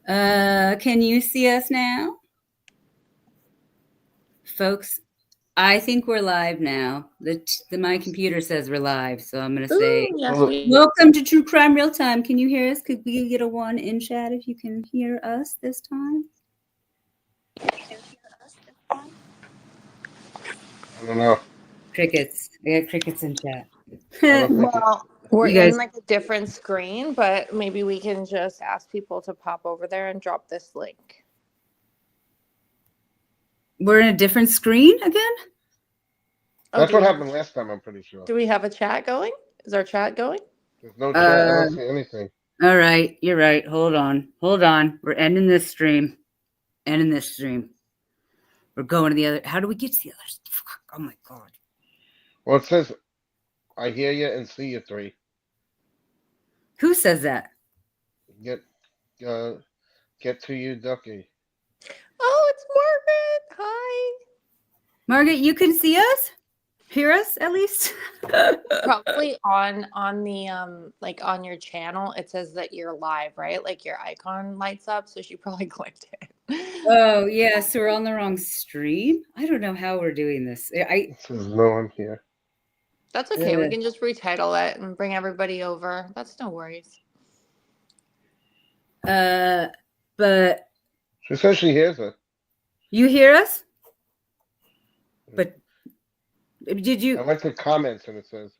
Can you see us now? Folks, I think we're live now. My computer says we're live, so I'm going to say, yes, welcome to True Crime Real Time. Can you hear us? Could we get a 1 in chat if you can hear us this time? I don't know. Crickets. We got crickets in chat. Well, we're You guys- in like a different screen, but maybe we can just ask people to pop over there and drop this link. We're in a different screen again? That's what happened last time, I'm pretty sure. Do we have a chat going? Is our chat going? There's no chat. I don't see anything. All right. You're right. Hold on. We're ending this stream. We're going to the other. How do we get to the others? Oh, my God. Well, it says, I hear you and see you 3. Who says that? Get to you, Ducky. Oh, it's Margaret. Hi. Margaret, you can see us? Hear us, at least? Probably on the like on your channel, it says that you're live, right? Like your icon lights up, so she probably clicked it. Oh, yeah, so we're on the wrong stream? I don't know how we're doing this. It says no one here. That's okay. We can just retitle it and bring everybody over. That's no worries. But She says she hears it. you hear us? But did you? I went to comments and it says,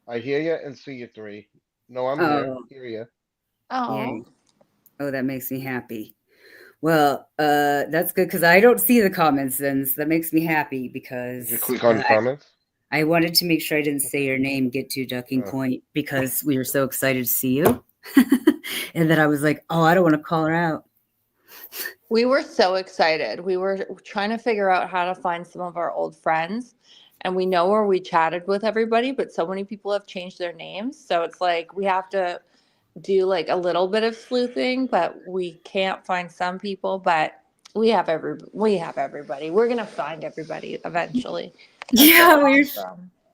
I hear you and see you 3. No, I'm here. Hear you. Oh. Yeah. Oh, that makes me happy. Well, that's good because I don't see the comments then, so that makes me happy because Did you click on comments? I wanted to make sure I didn't say your name, Get to Ducking Point, because we were so excited to see you. And then I was like, oh, I don't want to call her out. We were so excited. We were trying to figure out how to find some of our old friends. And we know where we chatted with everybody, but so many people have changed their names. So it's like we have to do like a little bit of sleuthing, but we can't find some people. But we have everybody. We're gonna find everybody eventually. Yeah,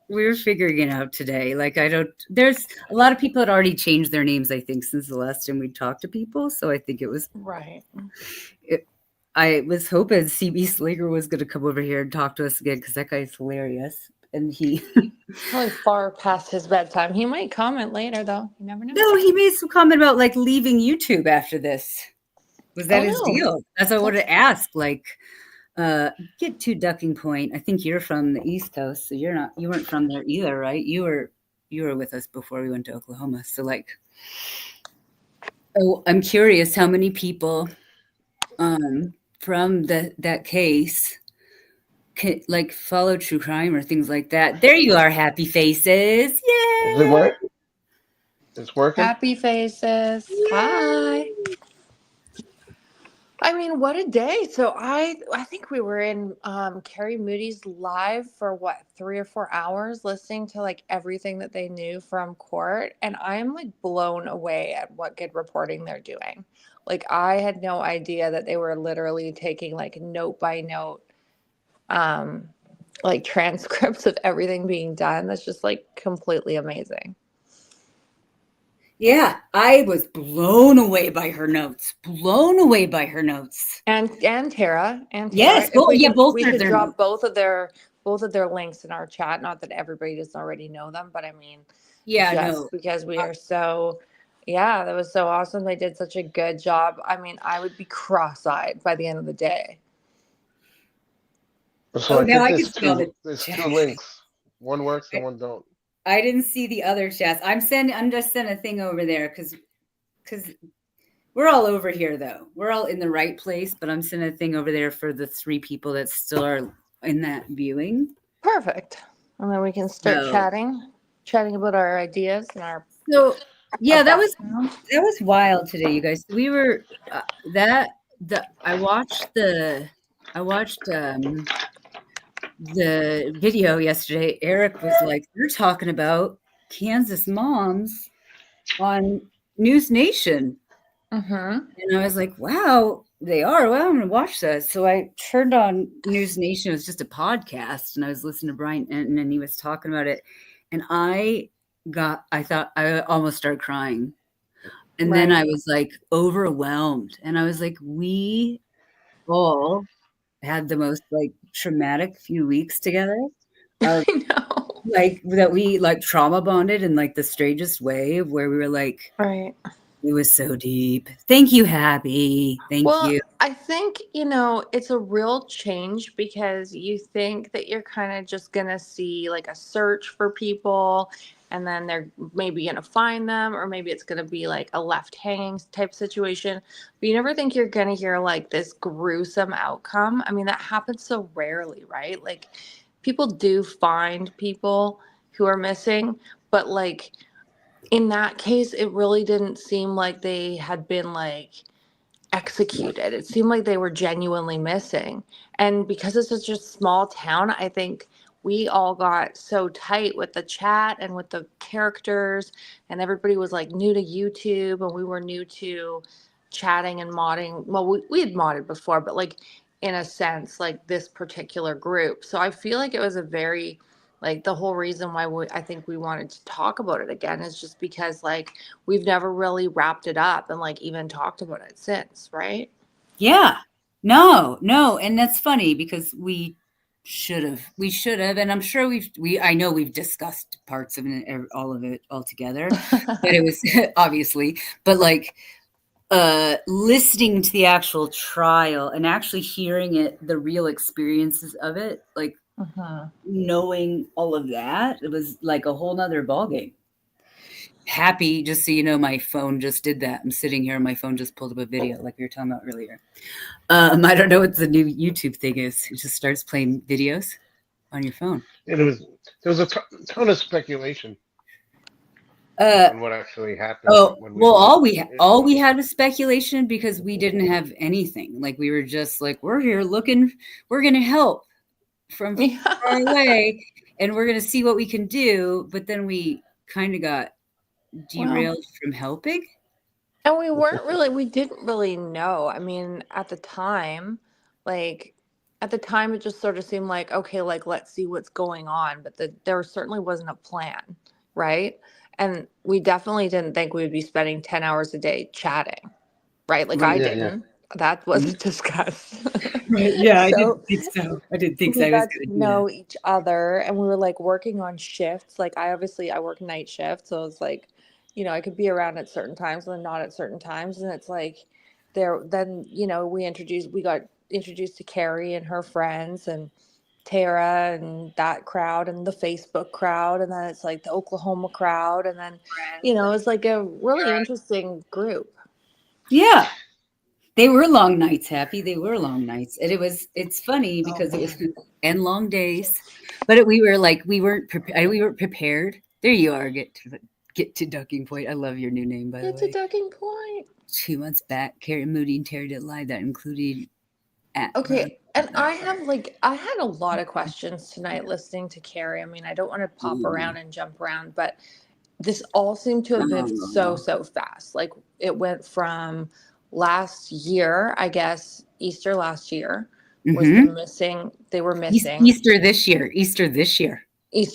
we're figuring it out today. Like there's a lot of people that already changed their names, I think, since the last time we talked to people. So I think it was right. I was hoping CB Slager was going to come over here and talk to us again because that guy's hilarious. And he's probably far past his bedtime. He might comment later, though. You never know. No, he made some comment about like leaving YouTube after this. Was that his deal? That's what I wanted to ask. Like, Get to Ducking Point. I think you're from the East Coast, so you weren't from there either, right? You were with us before we went to Oklahoma. So like, oh, I'm curious how many people from that case can, like, follow true crime or things like that. There you are, happy faces. Yay! Is it work? It's working? Happy faces. Yay! Hi. I mean, what a day. So I think we were in Carrie Moody's live for what, 3 or 4 hours listening to like everything that they knew from court. And I'm like blown away at what good reporting they're doing. Like I had no idea that they were literally taking like note by note like transcripts of everything being done. That's just like completely amazing. Yeah, I was blown away by her notes. And Tara. Yes, both. We could drop both of their links in our chat. Not that everybody doesn't already know them, but I mean, because we are so, that was so awesome. They did such a good job. I mean, I would be cross-eyed by the end of the day. So now I can spell it. There's 2 links. One works and one don't. I didn't see the other chats. I'm just sending a thing over there because we're all over here though. We're all in the right place, but I'm sending a thing over there for the 3 people that still are in that viewing. Perfect. And then we can start chatting about our ideas and our. So yeah, that was wild today, you guys. We were I watched the video yesterday. Eric was like, "You're talking about Kansas moms on News Nation." And I was like, "Wow, they are. Well, I'm going to watch that." So I turned on News Nation. It was just a podcast, and I was listening to Brian Enton, and he was talking about it. And I thought I almost started crying. And then I was like overwhelmed. And I was like, we all had the most like traumatic few weeks together. I know. Like that we like trauma bonded in like the strangest way where we were like, Right. it was so deep. Thank you, Happy. Thank you. I think, it's a real change because you think that you're kind of just going to see like a search for people and then they're maybe going to find them, or maybe it's going to be like a left hanging type situation. But you never think you're going to hear like this gruesome outcome. I mean, that happens so rarely, right? Like people do find people who are missing, but like in that case, it really didn't seem like they had been like executed. It seemed like they were genuinely missing. And because it's such a small town, I think we all got so tight with the chat and with the characters, and everybody was like new to YouTube, and we were new to chatting and modding. Well, we had modded before, but like in a sense, like this particular group. So I feel like it was a very like the whole reason why I think we wanted to talk about it again is just because like we've never really wrapped it up and like even talked about it since, right? Yeah. No. And that's funny because we should have, and I'm sure I know we've discussed parts of it, all of it all together, but it was obviously, but like, listening to the actual trial and actually hearing it, the real experiences of it, like knowing all of that, it was like a whole nother ballgame. Happy, just so you know, my phone just did that. I'm sitting here and my phone just pulled up a video like we were talking about earlier. I don't know what the new YouTube thing is. It just starts playing videos on your phone. And there was a ton of speculation on what actually happened. All we had was speculation because we didn't have anything. Like we were just like, we're here looking, we're gonna help from far away, and we're gonna see what we can do. But then we kind of got derailed from helping. And we didn't really know. I mean, at the time, it just sort of seemed like, okay, like, let's see what's going on. But there certainly wasn't a plan, right? And we definitely didn't think we would be spending 10 hours a day chatting, right? Like I didn't. That wasn't discussed. Right. Yeah, I didn't think so. We got to know each other, and we were like working on shifts. Like I work night shift, so it's like, I could be around at certain times and then not at certain times. And it's like we got introduced to Carrie and her friends and Tara and that crowd and the Facebook crowd. And then it's like the Oklahoma crowd. And then, it's like a really interesting group. Yeah. They were long nights, Happy. They were long nights. And it's funny because it was and long days, but we weren't prepared. There you are. Get to Ducking Point. I love your new name, by the way. Get to Ducking Point. 2 months back, Carrie Moody and Terry did live that included. Okay, and I had a lot of questions tonight listening to Carrie. I mean, I don't want to pop around and jump around, but this all seemed to have been so fast. Like it went from last year, I guess, Easter last year was missing. They were missing Easter this year. Okay,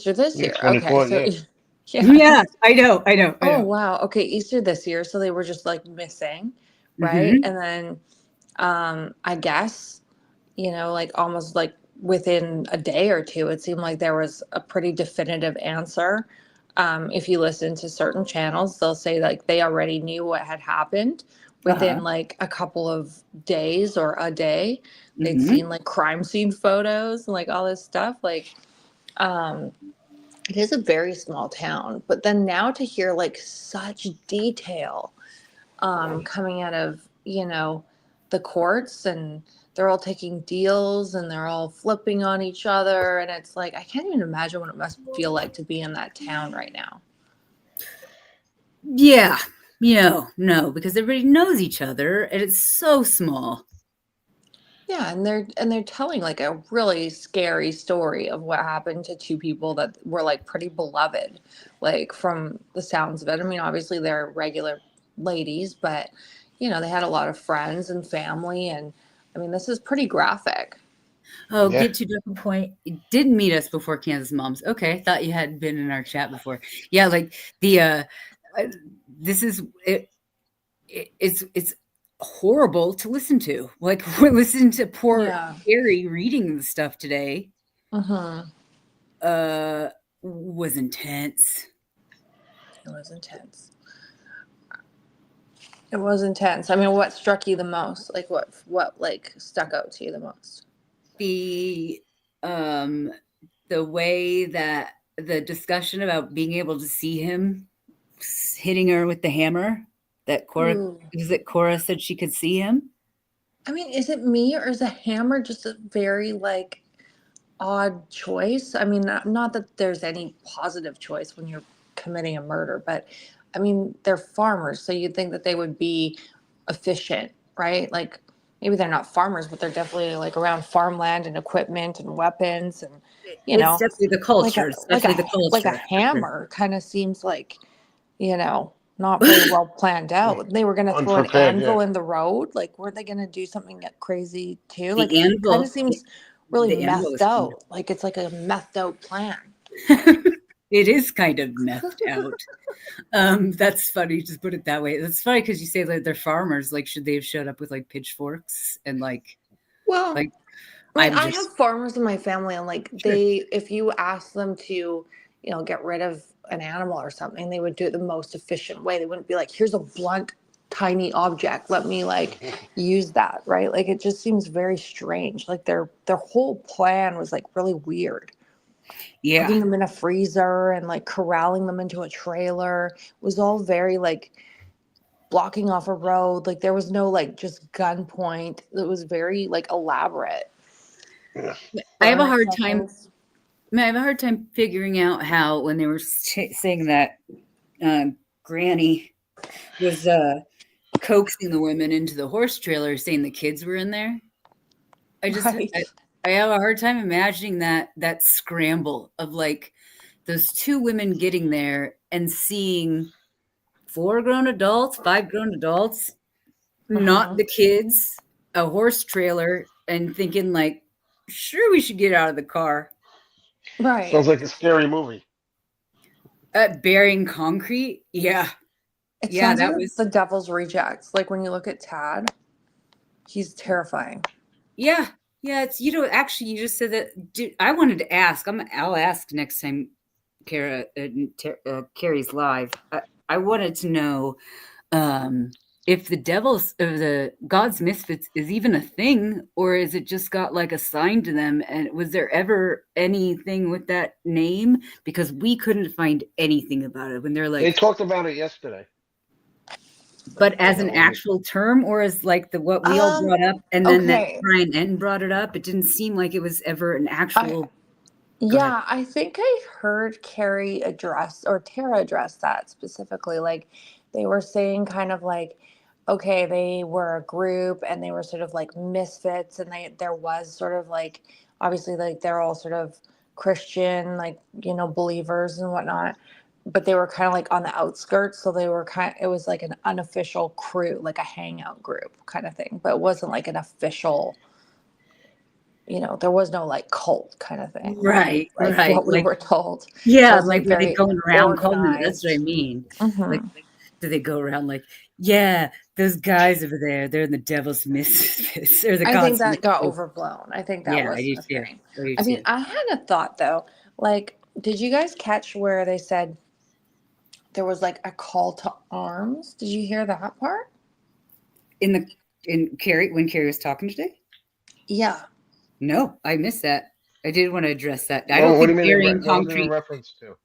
so yeah, I know. Oh wow. Okay, Easter this year, so they were just like missing, right? And then I guess, like almost like within a day or two, it seemed like there was a pretty definitive answer. If you listen to certain channels, they'll say like they already knew what had happened within like a couple of days or a day. They'd seen like crime scene photos and like all this stuff. Like it is a very small town, but then now to hear like such detail coming out of, the courts, and they're all taking deals and they're all flipping on each other. And it's like, I can't even imagine what it must feel like to be in that town right now. Yeah. No, because everybody knows each other and it's so small. Yeah, and they're telling like a really scary story of what happened to two people that were like pretty beloved, like from the sounds of it. I mean, obviously they're regular ladies, but they had a lot of friends and family, and I mean, this is pretty graphic. Oh, yeah. Get to Ducking Point. You didn't meet us before Kansas Moms. Okay, thought you had been in our chat before. Yeah, like the this is it. it's horrible to listen to. Like, we're listening to poor Carrie reading the stuff today. Was intense. It was intense. It was intense. I mean, what struck you the most? Like, what like stuck out to you the most? The way that the discussion about being able to see him hitting her with the hammer, that Cora said she could see him. I mean, is it me, or is a hammer just a very like odd choice? I mean, not that there's any positive choice when you're committing a murder, but I mean, they're farmers, so you'd think that they would be efficient, right? Like, maybe they're not farmers, but they're definitely like around farmland and equipment and weapons, and it's definitely the culture, like a hammer kind of seems like, not very well planned out. They were going to throw an anvil in the road. Like, weren't they going to do something crazy too? Like, it kind of seems really methed out. Like, it's like a methed out plan. It is kind of methed out. That's funny. Just put it that way. That's funny because you say like they're farmers. Like, should they have showed up with like pitchforks and like? Well, like I have farmers in my family, and like if you ask them to, get rid of an animal or something, they would do it the most efficient way. They wouldn't be like, here's a blunt, tiny object. Let me like use that, right? Like, it just seems very strange. Like their whole plan was like really weird. Yeah. Putting them in a freezer and like corralling them into a trailer was all very like blocking off a road. Like, there was no like just gunpoint. It was very like elaborate. Yeah. I have a hard time figuring out how, when they were saying that Granny was coaxing the women into the horse trailer, saying the kids were in there. I have a hard time imagining that scramble of like those two women getting there and seeing 5 grown adults, not the kids, a horse trailer, and thinking like, sure, we should get out of the car. Right. Sounds like a scary movie. Burying concrete. Yeah. That was The Devil's Rejects. Like, when you look at Tad, he's terrifying. Yeah. Yeah. It's, actually, you just said that. Dude, I wanted to ask. I'll ask next time Carrie's live. I wanted to know if the God's Misfits is even a thing, or is it just got like assigned to them? And was there ever anything with that name? Because we couldn't find anything about it when they're like. They talked about it yesterday. But as an actual term, or as like what we all brought up, and then that Brian Enton brought it up, it didn't seem like it was ever an actual. I think I heard Carrie or Tara address that specifically. Like, they were saying kind of like, okay, they were a group and they were sort of like misfits, and there was sort of like, obviously, like, they're all sort of Christian, like, believers and whatnot, but they were kind of like on the outskirts. So it was like an unofficial crew, like a hangout group kind of thing, but it wasn't like an official, there was no like cult kind of thing. Right. What we were told. Yeah. So like, were they going around calling them? That's what I mean. Mm-hmm. Like, do they go around like, yeah, those guys over there, they're in the Devil's Misfits. Or I think that got overblown. I think that was the thing. I mean, I had a thought though. Like, did you guys catch where they said there was like a call to arms? Did you hear that part? When Carrie was talking today? Yeah. No, I missed that. I did want to address that. I don't think burying concrete. Reference to?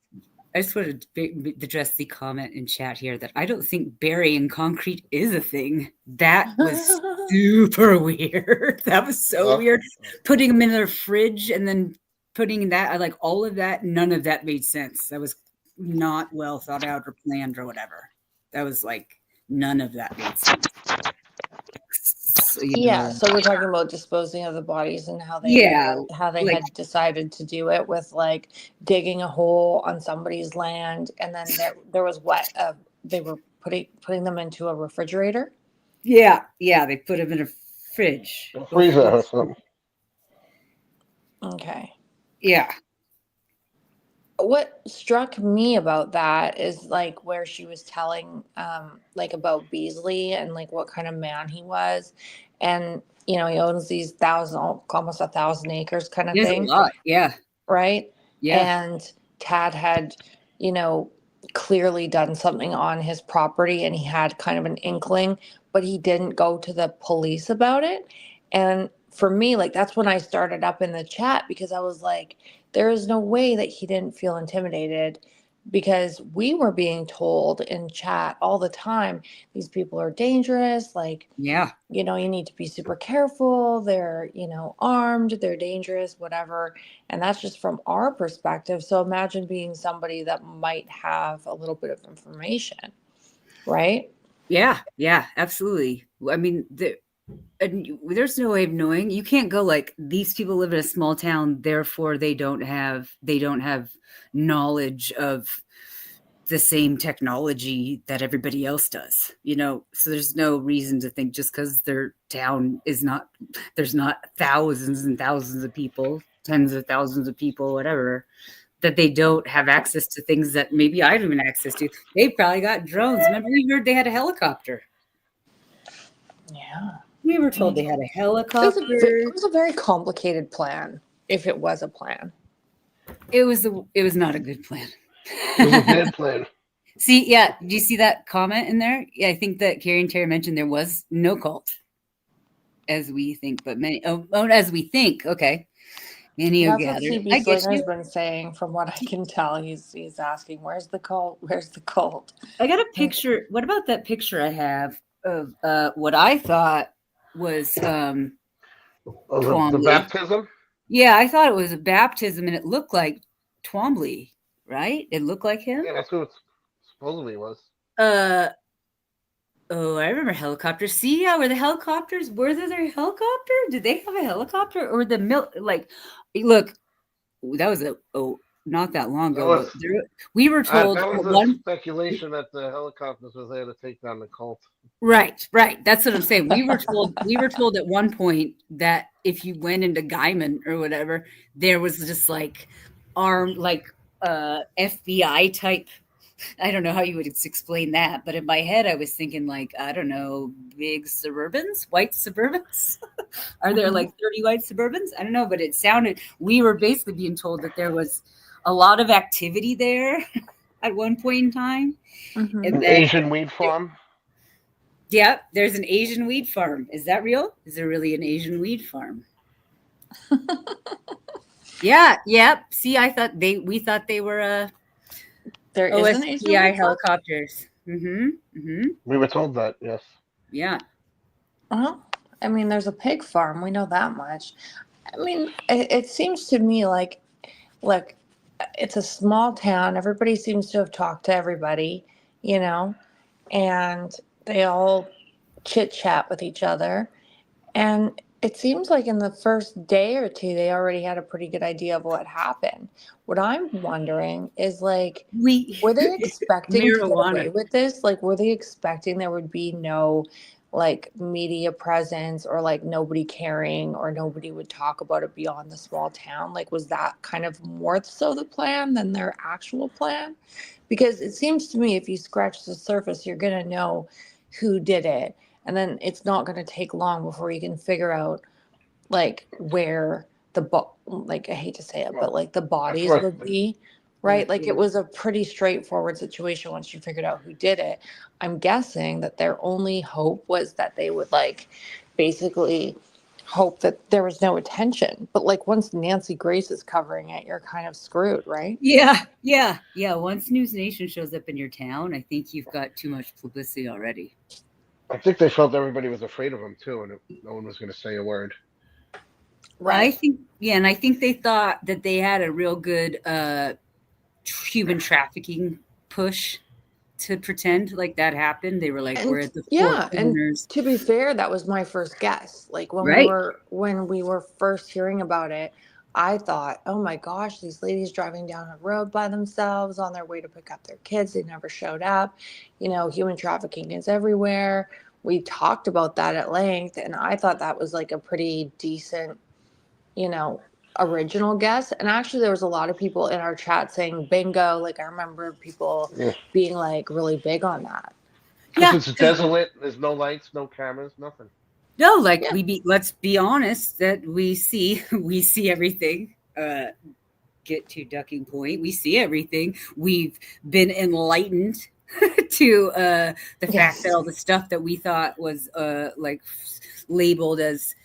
I just wanted to address the comment in chat here that I don't think burying concrete is a thing. That was super weird. That was so weird. Putting them in their fridge and then putting that, like, all of that, none of that made sense. That was not well thought out or planned or whatever. That was like, none of that made sense. So we're talking about disposing of the bodies and how they had decided to do it with like digging a hole on somebody's land, and then there was they were putting them into a refrigerator. Yeah, they put them in a fridge, a freezer or something. Okay. Yeah. what struck me about that is like where she was telling like about Beasley and like what kind of man he was, and he owns these almost 1,000 acres kind of There's a thing, lot. Yeah. right? Yeah. And Tad had you know clearly done something on his property, and he had kind of an inkling, but he didn't go to the police about it. And for me, like, that's when I started up in the chat, because I was like, there is no way that he didn't feel intimidated, because we were being told in chat all the time, these people are dangerous, like, Yeah. you need to be super careful. They're, armed, they're dangerous, whatever. And that's just from our perspective. So imagine being somebody that might have a little bit of information, right? Yeah. Yeah. Absolutely. I mean, there's no way of knowing. You can't go like, these people live in a small town, therefore they don't have knowledge of the same technology that everybody else does, so there's no reason to think just because their town there's not thousands and thousands of people, tens of thousands of people, whatever, that they don't have access to things that maybe I don't even access to. They've probably got drones. Remember, we heard they had a helicopter. Yeah. We were told they had a helicopter. It was a very complicated plan, if it was a plan. It was not a good plan. It was a bad plan. See, yeah, do you see that comment in there? Yeah, I think that Carrie and Terry mentioned there was no cult, as we think, but many. As we think. Okay, many That's gathered. what CB Slinger's been saying. From what I can tell, he's asking, "Where's the cult? Where's the cult?" I got a picture. What about that picture I have of what I thought was the baptism? Yeah, I thought it was a baptism, and it looked like Twombly, right? It looked like him. Yeah, that's who it supposedly was. Oh, I remember helicopters. See, yeah, were the helicopters? Were there a helicopter? Did they have a helicopter, or the look, that was not that long ago. We were told that was a speculation that the helicopters was there to take down the cult. Right. That's what I'm saying. We were told at one point that if you went into Gaiman or whatever, there was just like armed, like FBI type. I don't know how you would explain that, but in my head, I was thinking like, I don't know, big Suburbans, white Suburbans. Are there like 30 white Suburbans? I don't know, but we were basically being told that there was a lot of activity there at one point in time. Mm-hmm. An Asian weed farm? Yeah, there's an Asian weed farm. Is that real? Is there really an Asian weed farm? Yeah. See, we thought they were there is an Asian helicopters. Mm-hmm. We were told that, yes. Yeah. I mean, there's a pig farm. We know that much. I mean, it seems to me like, look, it's a small town. Everybody seems to have talked to everybody, and they all chit chat with each other. And it seems like in the first day or two, they already had a pretty good idea of what happened. What I'm wondering is, like, were they expecting to get away with this? Like, were they expecting there would be no, like, media presence, or like nobody caring, or nobody would talk about it beyond the small town? Like, was that kind of more so the plan than their actual plan? Because it seems to me, if you scratch the surface, you're going to know who did it. And then it's not going to take long before you can figure out, like, where like, I hate to say it, but like the bodies would be, right? Like, it was a pretty straightforward situation once you figured out who did it. I'm guessing that their only hope was that they would, like, basically hope that there was no attention. But like, once Nancy Grace is covering it, you're kind of screwed, right? Yeah. Once News Nation shows up in your town, I think you've got too much publicity already. I think they felt everybody was afraid of them too, and no one was going to say a word. Right. And I think they thought that they had a real good human trafficking push to pretend like that happened. They were like, we're at the four corners. And to be fair, that was my first guess. Like, when we were first hearing about it, I thought, oh my gosh, these ladies driving down a road by themselves on their way to pick up their kids. They never showed up. Human trafficking is everywhere. We talked about that at length, and I thought that was like a pretty decent, original guess. And actually there was a lot of people in our chat saying bingo. Like I remember people being like really big on that. Because it's desolate, there's no lights, no cameras, nothing. No, like let's be honest that we see everything. Get to ducking point. We see everything. We've been enlightened to the fact that all the stuff that we thought was like labeled as,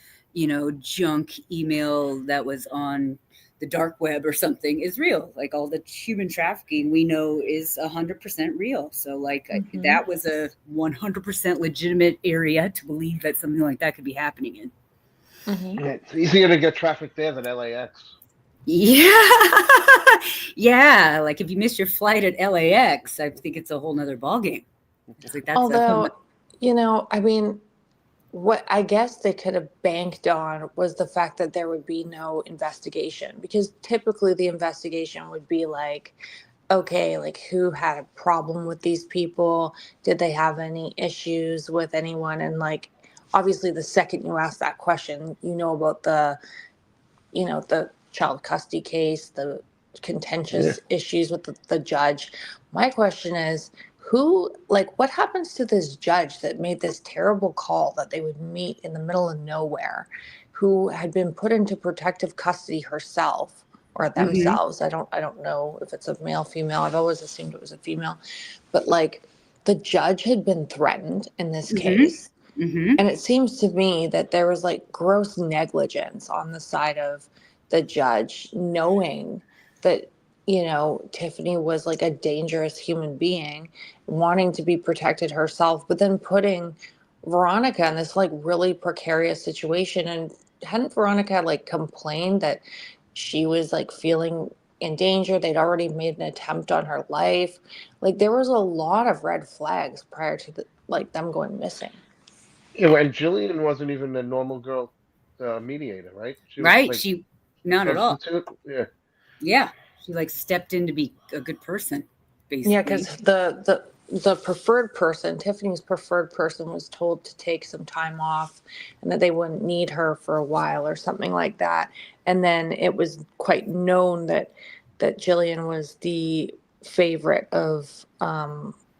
junk email that was on the dark web or something is real. Like all the human trafficking we know is 100% real. So like that was a 100% legitimate area to believe that something like that could be happening in. Yeah, it's easier to get traffic there than LAX. Yeah. Yeah. Like if you miss your flight at LAX, I think it's a whole nother ballgame. Like although, I mean, what I guess they could have banked on was the fact that there would be no investigation, because typically the investigation would be like, okay, like who had a problem with these people? Did they have any issues with anyone? And like, obviously the second you ask that question, about the child custody case, the contentious issues with the judge. My question is, what happens to this judge that made this terrible call that they would meet in the middle of nowhere, who had been put into protective custody herself or themselves? I don't know if it's a male, female. I've always assumed it was a female, but like the judge had been threatened in this case. And it seems to me that there was like gross negligence on the side of the judge, knowing that, Tiffany was like a dangerous human being, wanting to be protected herself, but then putting Veronica in this like really precarious situation. And hadn't Veronica like complained that she was like feeling in danger? They'd already made an attempt on her life. Like there was a lot of red flags prior to them going missing. And Jillian wasn't even a normal girl mediator, right? She not at all. Yeah. Yeah. She like stepped in to be a good person, basically. Yeah, because the preferred person, Tiffany's preferred person, was told to take some time off and that they wouldn't need her for a while or something like that. And then it was quite known that Jillian was the favorite of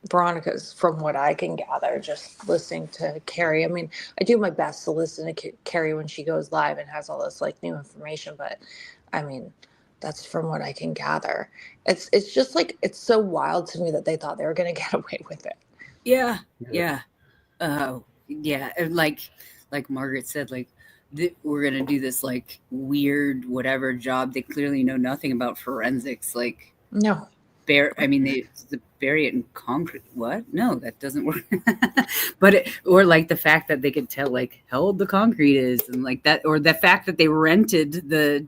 Veronica's, from what I can gather, just listening to Carrie. I mean, I do my best to listen to Carrie when she goes live and has all this like new information, but I mean, that's from what I can gather. It's just like, it's so wild to me that they thought they were going to get away with it. Yeah. And like Margaret said, like we're going to do this like weird whatever job. They clearly know nothing about forensics. Like no. They bury it in concrete. What? No, that doesn't work. But or like the fact that they could tell like how old the concrete is, and like that, or the fact that they rented the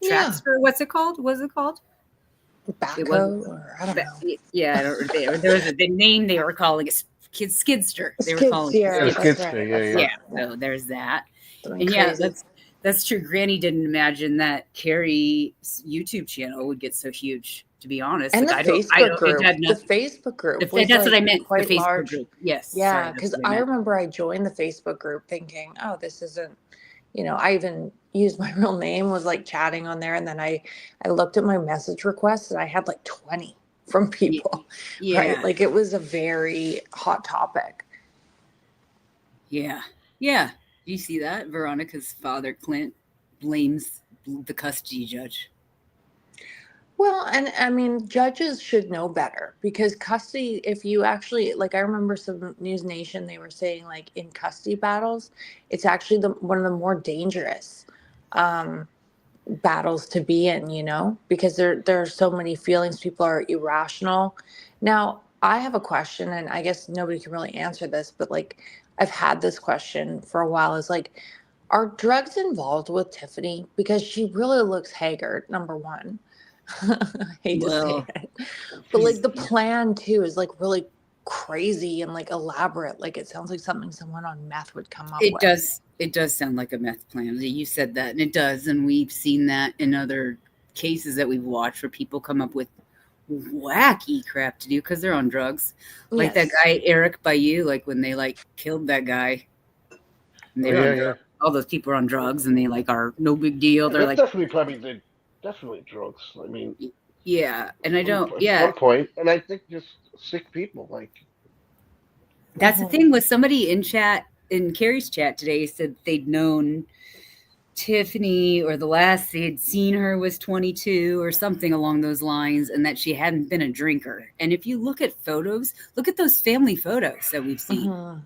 Traxter. What's it called? Was it called? Backhoe, or I don't know. Yeah, there was the name they were calling it. Skidster. They were calling it Skidster. Yeah. So there's that. And yeah, that's true. Granny didn't imagine that Carrie's YouTube channel would get so huge, to be honest. And like, the Facebook group. The Facebook group. That's what I meant. The Facebook large group. Yes. Yeah, because I remember I joined the Facebook group thinking, oh, this isn't, I even used my real name, was like chatting on there. And then I looked at my message requests and I had like 20 from people. Yeah. Right? Like it was a very hot topic. Yeah. Yeah. Do you see that? Veronica's father, Clint, blames the custody judge. Well, and I mean, judges should know better, because custody, if you actually, like, I remember some News Nation, they were saying like in custody battles, it's actually one of the more dangerous battles to be in, because there are so many feelings. People are irrational. Now, I have a question, and I guess nobody can really answer this, but like, I've had this question for a while, is like, are drugs involved with Tiffany? Because she really looks haggard, number one. I hate to say it. But like the plan too is like really crazy and like elaborate. Like it sounds like something someone on meth would come up with. It does sound like a meth plan. You said that, and it does. And we've seen that in other cases that we've watched where people come up with wacky crap to do because they're on drugs. Like that guy Eric Bayou, like when they like killed that guy. And they were all those people are on drugs and they like are no big deal. They're like definitely drugs. I mean, yeah, and I don't. At Yeah, some point, and I think just sick people. Like that's the thing with somebody in Carrie's chat today said they'd known Tiffany, or the last they'd seen her was 22 or something along those lines, and that she hadn't been a drinker. And if you look at photos, look at those family photos that we've seen.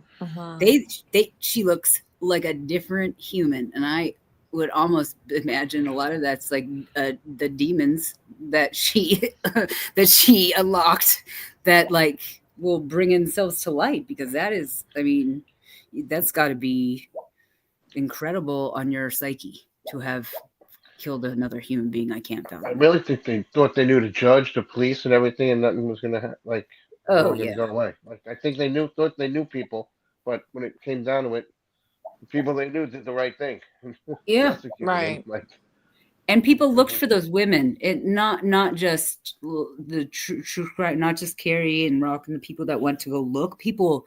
She looks like a different human, and I would almost imagine a lot of that's like the demons that she that she unlocked that like will bring themselves to light, because that is, I mean, that's got to be incredible on your psyche to have killed another human being. I can't fathom. I really think they thought they knew the judge, the police, and everything, and nothing was gonna go away. Like I think they thought they knew people, but when it came down to it, the people they knew did the right thing. Yeah, right. Like, and people looked for those women. It not just the true crime, not just Carrie and Rock and the people that went to go look. People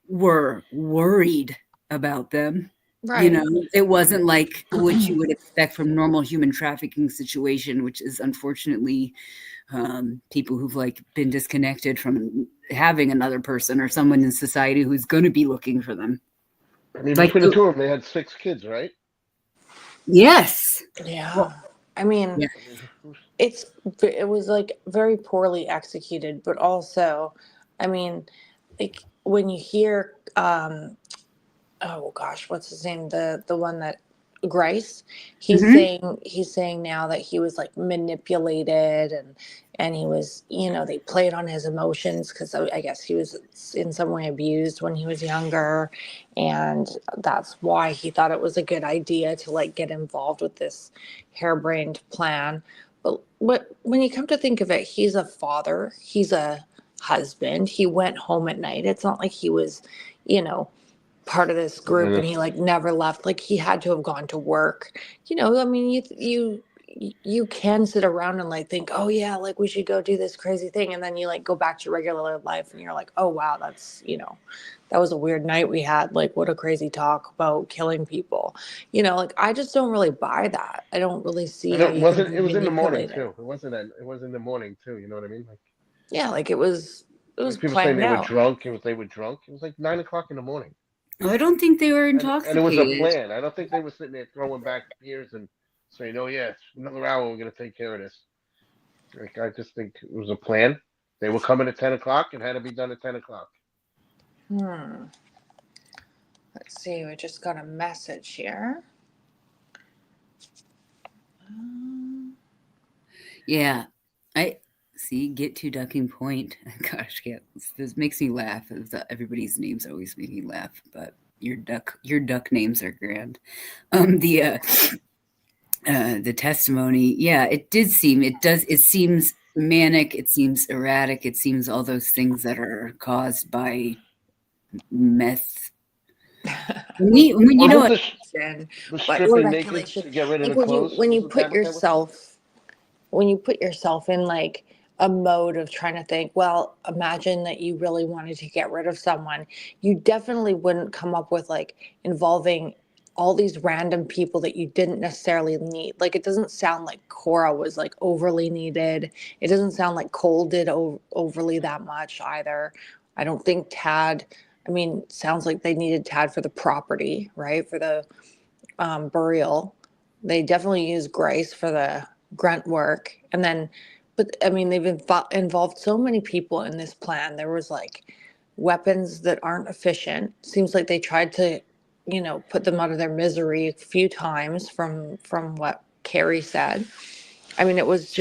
were worried about them. Right. You know, it wasn't like what you would expect from normal human trafficking situation, which is unfortunately people who've like been disconnected from having another person or someone in society who's going to be looking for them. I mean, like, between the two of them, they had 6 kids, right? Yes. Yeah. Well, I mean, it was like very poorly executed, but also, I mean, like when you hear oh gosh, what's his name? The one that Grice. He's saying now that he was like manipulated and he was, you know, they played on his emotions because I guess he was in some way abused when he was younger, and that's why he thought it was a good idea to like get involved with this harebrained plan. But when you come to think of it, he's a father, he's a husband, he went home at night. It's not like he was, you know, part of this group and he like never left. Like he had to have gone to work, you know. I mean, you can sit around and like think, oh yeah, like we should go do this crazy thing, and then you like go back to your regular life and you're like, oh wow, that's, you know, that was a weird night we had, like what a crazy talk about killing people, you know. Like I just don't really buy that. I don't really see how you can it was in the morning too. It was in the morning too, you know what I mean? Like, yeah, like it was like people saying they were drunk. They were drunk. It was like 9 o'clock in the morning. I don't think they were intoxicated. And it was a plan. I don't think they were sitting there throwing back beers and saying, oh, yeah, another hour, we're going to take care of this. Like, I just think it was a plan. They were coming at 10 o'clock and had to be done at 10 o'clock. Let's see. We just got a message here. Yeah. See, get to Ducking Point. Gosh, yeah, this makes me laugh. Everybody's names always make me laugh, but your duck names are grand. The testimony, yeah, it seems manic, it seems erratic, it seems all those things that are caused by meth. When you know the stripping naked to get rid of the clothes. When you put yourself in like a mode of trying to think, well, imagine that you really wanted to get rid of someone, you definitely wouldn't come up with like involving all these random people that you didn't necessarily need. Like it doesn't sound like Cora was like overly needed. It doesn't sound like Cole did overly that much either. I don't think Tad, I mean, sounds like they needed Tad for the property, right? For the burial. They definitely used Grace for the grunt work. And then, but I mean, they've involved so many people in this plan. There was like weapons that aren't efficient. Seems like they tried to, you know, put them out of their misery a few times from what Carrie said. I mean, it was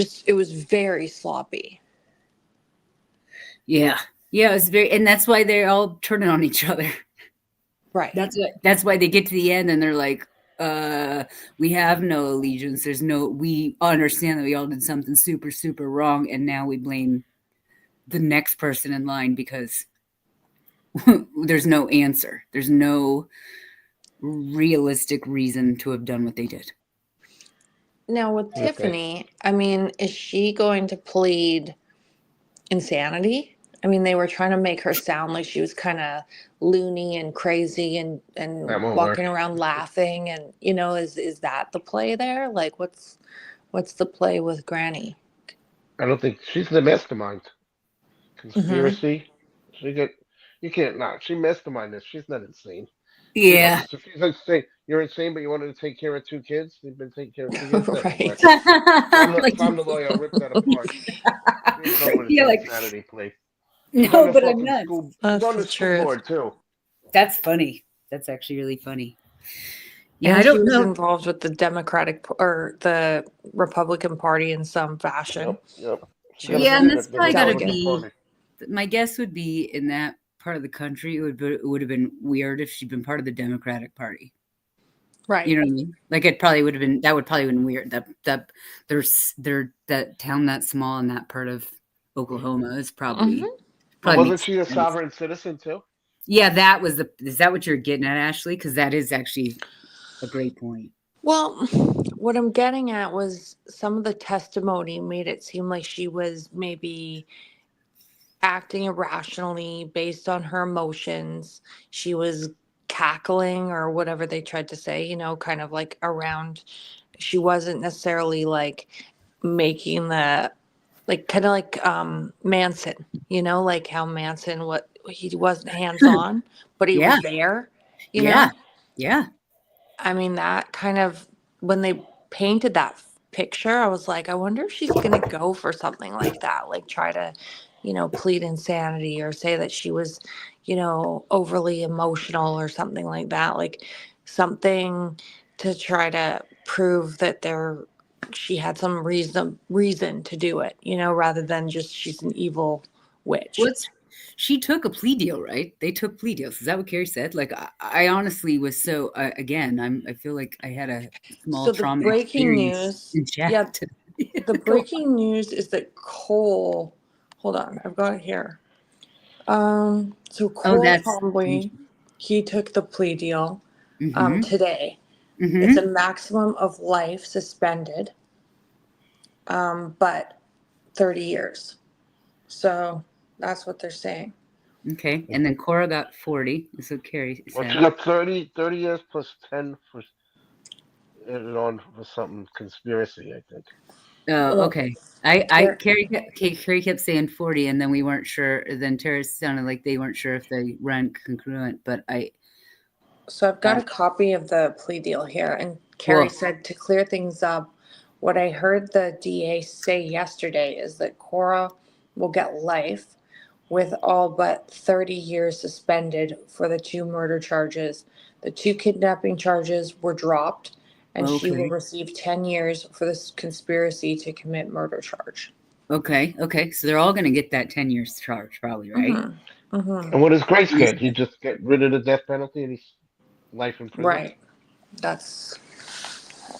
very sloppy. Yeah. Yeah, it was and that's why they're all turning on each other. Right. That's why they get to the end and they're like, we have no allegiance. We understand that we all did something super, super wrong. And now we blame the next person in line because there's no answer. There's no realistic reason to have done what they did. Now with Tiffany, I mean, is she going to plead insanity? I mean, they were trying to make her sound like she was kind of loony and crazy and That won't work. walking around laughing. And is that the play there? Like, what's the play with Granny? I don't think she's the mastermind. Mm-hmm. Conspiracy. You can't not. She mastermind this. She's not insane. Yeah. If she's insane, you're insane, but you wanted to take care of 2 kids. You've been taking care of 2 kids. That won't Right. work. If Like I'm the lawyer, I'll rip that apart. She's going to Yeah, the like- insanity plea. no, but I'm not. That's She's on the the school truth. board too. That's funny. That's actually really funny. Yeah, And I don't she was know. involved with the Democratic or the Republican Party in some fashion. Yep. Yeah, and that's probably gotta gotta be- be. My guess would be in that part of the country, it would have been weird if she'd been part of the Democratic Party. Right. You know what I mean? Like it probably would have been. That would probably have been weird. That town that small in that part of Oklahoma is probably. Wasn't makes she a sense. sovereign citizen too? Yeah, that was the. Is that what you're getting at, Ashley? Because that is actually a great point. Well, what I'm getting at was some of the testimony made it seem like she was maybe acting irrationally based on her emotions. She was cackling or whatever they tried to say, kind of like around. She wasn't necessarily like making the, like kind of like Manson, like how Manson, he wasn't hands on, but he was there, you know? Yeah. I mean, that kind of, when they painted that picture, I was like, I wonder if she's going to go for something like that, like try to, plead insanity or say that she was, overly emotional or something like that, like something to try to prove that she had some reason to do it, rather than just she's an evil witch. She took a plea deal, right? They took plea deals. Is that what Carrie said? Like, I honestly was so. Again, I feel like I had a small trauma. The breaking news. The breaking news is that Cole. Hold on, I've got it here. So Cole Twombly, he took the plea deal today. Mm-hmm. It's a maximum of life suspended, but 30 years. So that's what they're saying. Okay, and then Cora got 40. Is what Carrie said. Well, she got 30 years plus 10 for something conspiracy, I think. Oh, okay. Carrie kept saying 40, and then we weren't sure. Then Tara sounded like they weren't sure if they ran congruent, but So I've got a copy of the plea deal here, and Carrie said to clear things up, what I heard the DA say yesterday is that Cora will get life with all but 30 years suspended for the 2 murder charges. The 2 kidnapping charges were dropped, and she will receive 10 years for this conspiracy to commit murder charge. Okay. So they're all going to get that 10 years charge, probably, right? Mm-hmm. Mm-hmm. And what does Grace get? He just get rid of the death penalty and he's life in prison? Right.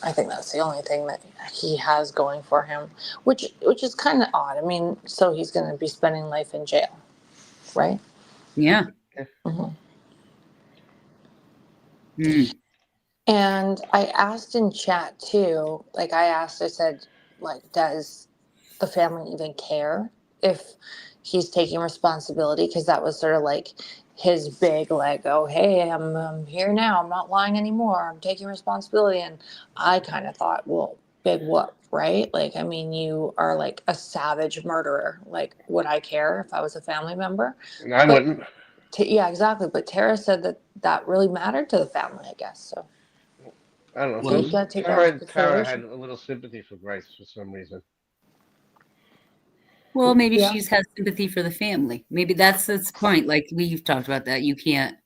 I think that's the only thing that he has going for him, which is kind of odd. I mean, so he's going to be spending life in jail, right? Yeah. Mm-hmm. Mm. And I asked in chat too, I said, does the family even care if he's taking responsibility? Because that was sort of like his big, oh, hey, I'm here now. I'm not lying anymore. I'm taking responsibility. And I kind of thought, well, big whoop, right? I mean, you are a savage murderer. Would I care if I was a family member? I wouldn't. Yeah, exactly. But Tara said that really mattered to the family, I guess. So I don't know. Well, you gotta take that into Tara consideration. had a little sympathy for Grace for some reason. Well, maybe she has sympathy for the family. Maybe that's the point. Like we've talked about that. You can't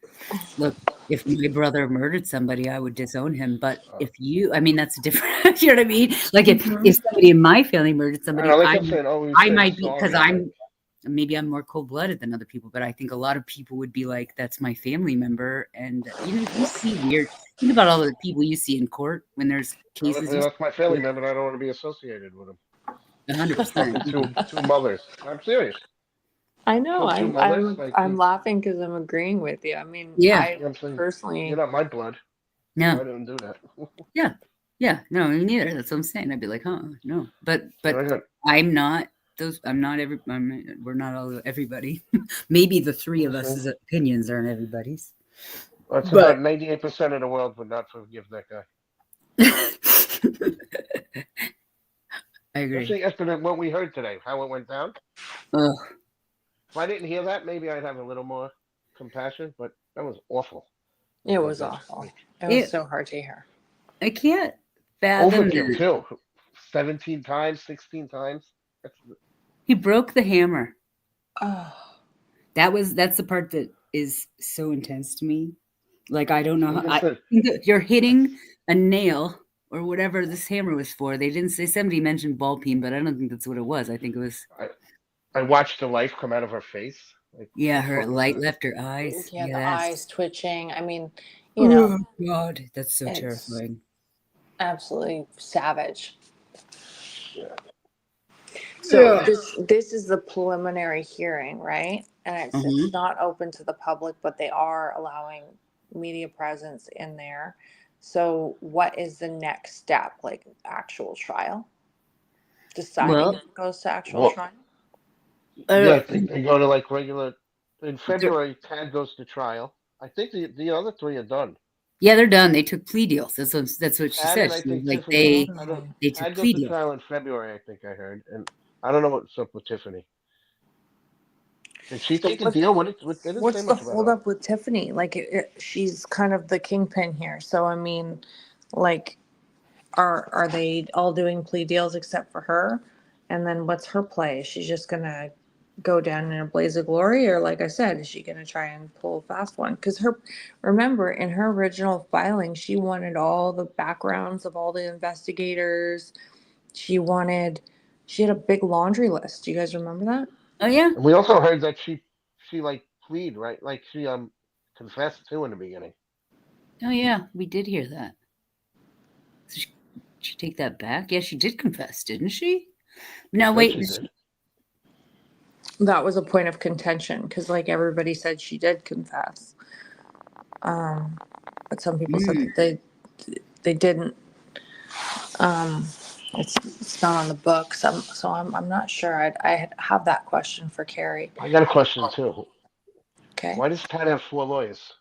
look. If my brother murdered somebody, I would disown him. But if that's different. You know what I mean? Like if somebody in my family murdered somebody, I might be because maybe I'm more cold-blooded than other people. But I think a lot of people would be like, "That's my family member." And you see weird. Think about all the people you see in court when there's cases. That's my family member. I don't want to be associated with them. 100%. Two mothers. I'm serious. I know. I'm laughing because I'm agreeing with you. I mean, I personally, you're not my blood. No, I didn't do that. Yeah. No, me neither. That's what I'm saying. I'd be like, huh, no. But I'm not those. We're not all everybody. Maybe the three of us' opinions aren't everybody's. That's about 98% of the world would not forgive that guy. I agree. Especially after what we heard today, how it went down. Ugh. If I didn't hear that, maybe I'd have a little more compassion, but that was awful. It was awful. It was so hard to hear. I can't fathom Overkill, too. 17 times, 16 times. He broke the hammer. Oh. That's the part that is so intense to me. Like, I don't know how you're hitting a nail or whatever this hammer was for. They didn't say, somebody mentioned ball peen, but I don't think that's what it was. I think it was. I watched the life come out of her face. Like, her light left her eyes. Yeah, the eyes twitching. I mean, you know. Oh, God, that's so terrifying. Absolutely savage. Yeah. So this is the preliminary hearing, right? And it's not open to the public, but they are allowing media presence in there. So what is the next step? Like actual trial? Deciding if it goes to actual trial? Yeah, I think they go to like regular. In February, Tad goes to trial. I think the other three are done. Yeah, they're done. They took plea deals. That's what she said. Like they took plea deals. Trial in February, I think I heard, and I don't know what's up with Tiffany. Did she take a deal? What's the holdup with Tiffany? Like, she's kind of the kingpin here. So I mean, like, are they all doing plea deals except for her? And then what's her play? Is she just gonna go down in a blaze of glory, or like I said, is she gonna try and pull a fast one? Because remember in her original filing, she wanted all the backgrounds of all the investigators. She had a big laundry list. Do you guys remember that? Oh yeah. And we also heard that she like plead, right? Like she confessed too in the beginning. Oh yeah, we did hear that. So she take that back? Yeah, she did confess, didn't she? No, wait. That was a point of contention because, like, everybody said she did confess, but some people said that they didn't. It's not on the books, so I'm not sure. I have that question for Carrie. I got a question too. Okay. Why does Tad have 4 lawyers?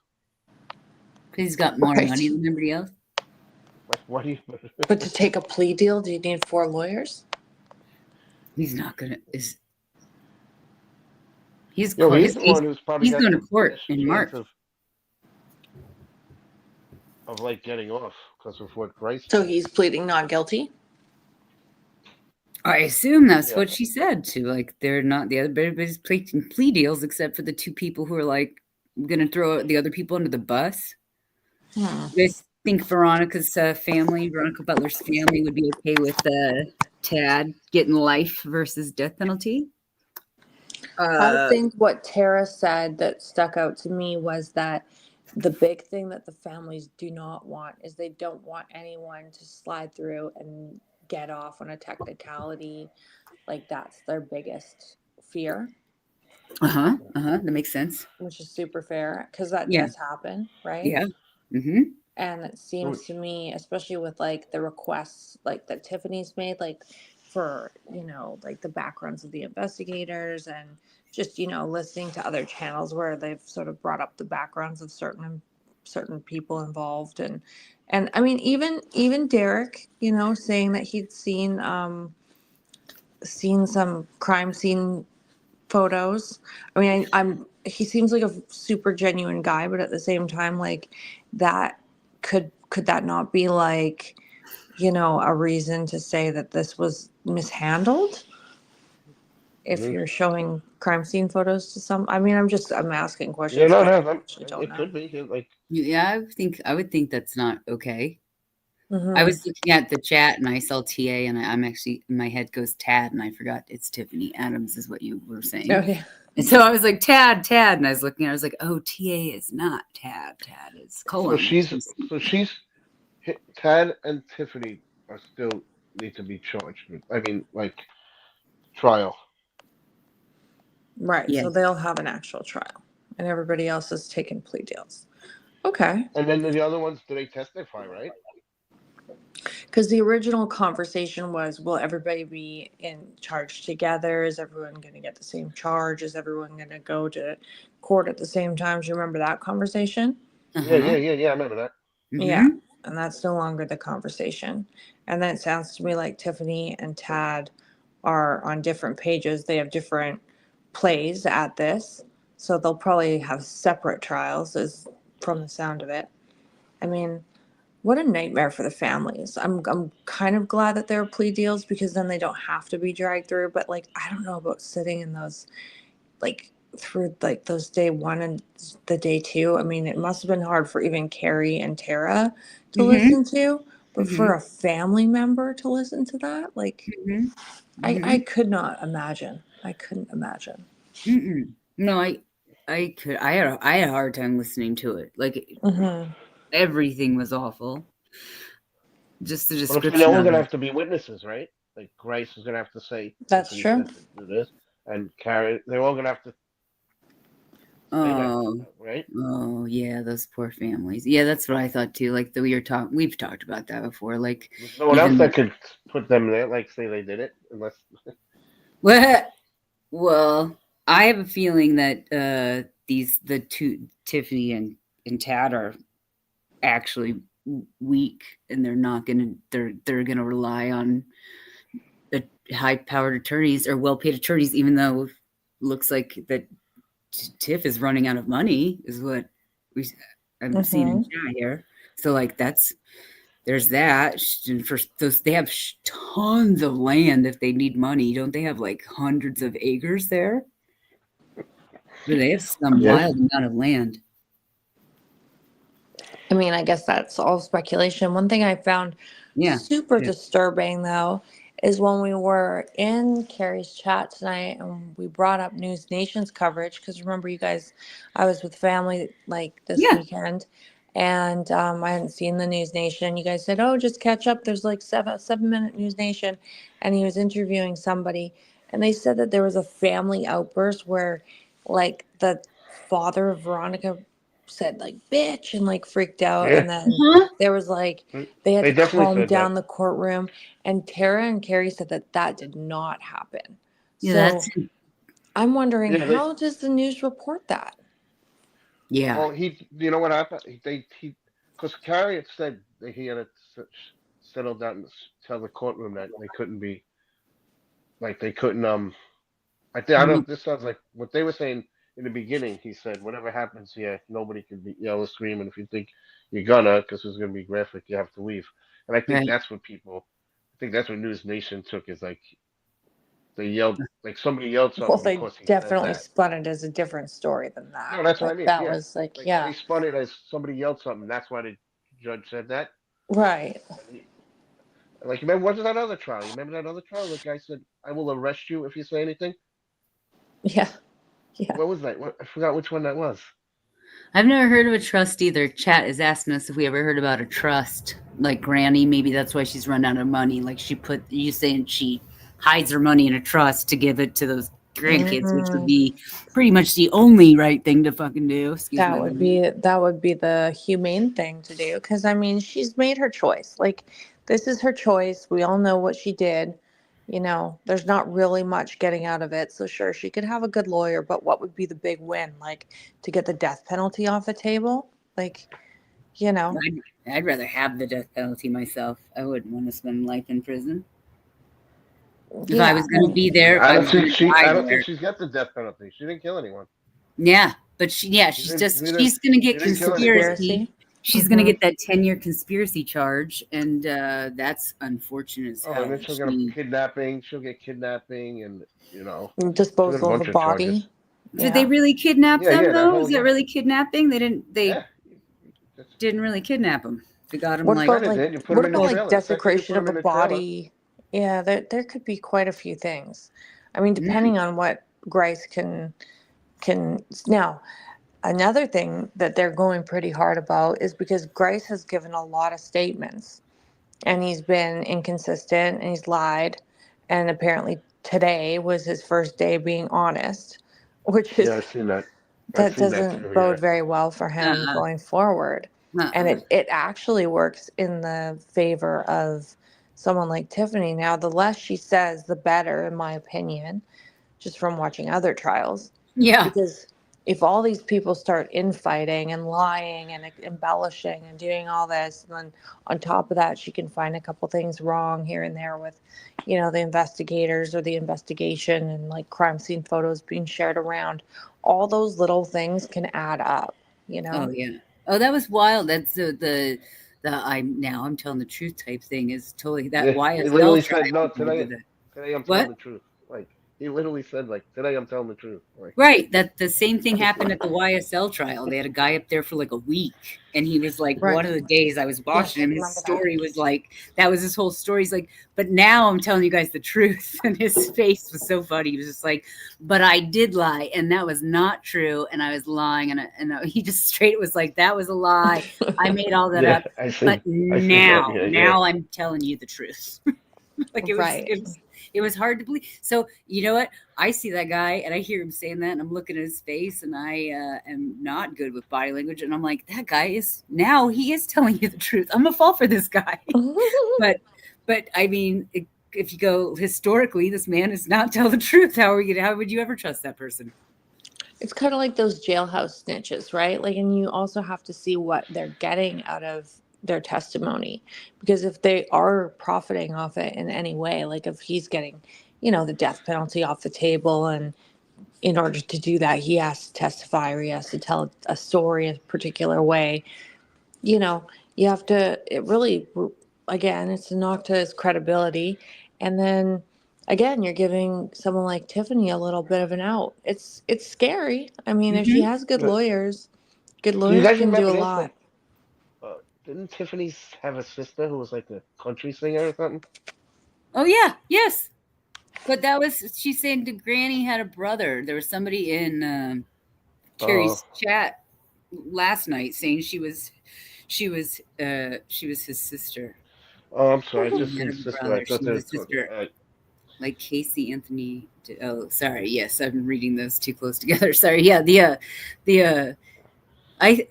Because he's got more money than everybody else. What do you? But to take a plea deal, do you need 4 lawyers? He's not gonna. He's the one who's probably going to court in March. Of like getting off because of what Grace. So he's pleading not guilty. I assume that's what she said too. Like they're not the other everybody's taking plea deals except for the 2 people who are like going to throw the other people under the bus. You guys think Veronica Butler's family would be okay with Tad getting life versus death penalty? I think what Tara said that stuck out to me was that the big thing that the families do not want is they don't want anyone to slide through and get off on a technicality. Like that's their biggest fear. That makes sense. Which is super fair because that does happen, right? Yeah. And it seems to me, especially with like the requests like that Tiffany's made, like for, like the backgrounds of the investigators and just, listening to other channels where they've sort of brought up the backgrounds of certain people involved. And I mean, even Derek, saying that he'd seen some crime scene photos. I mean, he seems like a super genuine guy, but at the same time, like that could that not be like, a reason to say that this was mishandled? If you're showing crime scene photos to some, I mean, I'm asking questions. It could be like. Yeah, I would think that's not okay. I was looking at the chat and I saw TA and I'm actually, my head goes Tad and I forgot it's Tiffany Adams is what you were saying. Oh yeah. And so I was like, Tad, and I was looking, I was like, oh, TA is not Tad. Tad is Colin. So she's Tad and Tiffany are still need to be charged. I mean, like trial. Right. Yes. So they'll have an actual trial and everybody else is taking plea deals. Okay. And then the other ones, do they testify, right? Because the original conversation was, will everybody be in charge together? Is everyone going to get the same charge? Is everyone going to go to court at the same time? Do you remember that conversation? Yeah, I remember that. Yeah, and that's no longer the conversation. And then it sounds to me like Tiffany and Tad are on different pages. They have different plays at this, so they'll probably have separate trials, as from the sound of it. I mean, what a nightmare for the families. I'm kind of glad that there are plea deals, because then they don't have to be dragged through. But like, I don't know about sitting in those, like, through like those day one and the day two. I mean, it must have been hard for even Carrie and Tara to listen to, but for a family member to listen to that, like, I could not imagine. I couldn't imagine. No, I could. I had a hard time listening to it. Like, everything was awful. Just the description. They're all gonna have to be witnesses, right? Like Grace is gonna have to say. That's true. Do this, and Carrie. They're all gonna have to. Oh, right. Oh yeah, those poor families. Yeah, that's what I thought too. Like we've talked about that before. Like, there's no one else that could put them there. Like, say they did it, unless. Well, I have a feeling that the two, Tiffany and Tad, are actually weak, and they're gonna rely on high-powered attorneys or well-paid attorneys, even though it looks like that Tiff is running out of money, is what I'm seeing in chat here. So like there's that. And for those, they have tons of land if they need money. Don't they have like hundreds of acres there? Do they have some wild amount of land? I mean, I guess that's all speculation. One thing I found super disturbing, though, is when we were in Carrie's chat tonight and we brought up News Nation's coverage, because remember, you guys, I was with family like this weekend, and I hadn't seen the News Nation. You guys said, oh, just catch up. There's like 7-minute News Nation. And he was interviewing somebody, and they said that there was a family outburst where like the father of Veronica said like bitch and like freaked out, and then there was like they had to calm down the courtroom, and Tara and Carrie said that did not happen. So I'm wondering, how does the news report that? Well, you know what happened? Because Carrie had said that he had to settle down and tell the courtroom that they couldn't be, like they couldn't I don't know. This sounds like what they were saying in the beginning. He said, whatever happens here, nobody can be yell or scream, and if you think you're gonna, because it's gonna be graphic, you have to leave. And I think that's what News Nation took, is like they yelled, like somebody yelled something. Well, they definitely spun it as a different story than that. No, that's what I mean. That was like they spun it as somebody yelled something. That's why the judge said that. Right. Like, remember, what was that other trial? You remember that other trial? The guy said, "I will arrest you if you say anything." Yeah. What was that? I forgot which one that was. I've never heard of a trust either. Chat is asking us if we ever heard about a trust, like Granny. Maybe that's why she's run out of money. Like you saying she hides her money in a trust to give it to those grandkids, which would be pretty much the only right thing to fucking do. That would be the humane thing to do, because I mean, she's made her choice. Like, this is her choice. We all know what she did. You know, there's not really much getting out of it. So sure, she could have a good lawyer, but what would be the big win? Like, to get the death penalty off the table? Like, you know. I'd rather have the death penalty myself. I wouldn't want to spend life in prison. If I was going to be there, I don't think she's got the death penalty. She didn't kill anyone. Yeah, but she's going to get conspiracy. She's going to get that 10-year conspiracy charge, and that's unfortunate as hell. And then she'll get kidnapping. She'll get kidnapping, and disposal of the body. Did they really kidnap them though? Is it really kidnapping? They didn't really kidnap them. They got them what about desecration of a body? Yeah, there could be quite a few things. I mean, depending on what Grace can now. Another thing that they're going pretty hard about is because Grace has given a lot of statements, and he's been inconsistent and he's lied, and apparently today was his first day being honest, which is I've seen that. That doesn't bode very well for him going forward. And it actually works in the favor of someone like Tiffany. Now, the less she says, the better, in my opinion, just from watching other trials. Yeah. Because if all these people start infighting and lying and embellishing and doing all this, and then on top of that, she can find a couple things wrong here and there with, the investigators or the investigation and like crime scene photos being shared around. All those little things can add up, Oh yeah. Oh, that was wild. That's the I'm telling the truth type thing is totally that Yeah, he YSL literally trial. said, "No, Did that. today I'm telling What? the truth." Like he literally said, "Like today I'm telling the truth." Like Right. That the same thing happened at the YSL trial. They had a guy up there for like a week, and he was like, Right. one of the days I was Yes, watching I him, his remember that. story was like, that was his whole story. He's like, but now I'm telling you guys the truth. And his face was so funny. He was just like, but I did lie, and that was not true, and I was lying, and he just straight was like, that was a lie. I made all that up. I see. But I see that. now I'm telling you the truth. Like Right. it was hard to believe. So you know what? I see that guy and I hear him saying that, and I'm looking at his face, and I am not good with body language, and I'm like, that guy he is telling you the truth. I'm gonna fall for this guy. but I mean, if you go historically, this man is not telling the truth. How would you ever trust that person? It's kind of like those jailhouse snitches, right? Like, and you also have to see what they're getting out of their testimony, because if they are profiting off it in any way, like if he's getting, the death penalty off the table, and in order to do that, he has to testify or he has to tell a story a particular way, you have to, it really, again, it's a knock to his credibility. And then again, you're giving someone like Tiffany a little bit of an out. It's scary. I mean, if she has good Yeah. lawyers Do you guys can do remember a this? lot. Like, didn't Tiffany have a sister who was like a country singer or something? Oh yeah, yes. But she's saying that Granny had a brother. There was somebody in Carrie's chat last night saying she was his sister. Oh, I'm sorry. I just He seen had a sister. I brother. thought She they was were a sister. talking. Like Casey Anthony. Oh, sorry. Yes, I'm reading those too close together. Sorry. Yeah,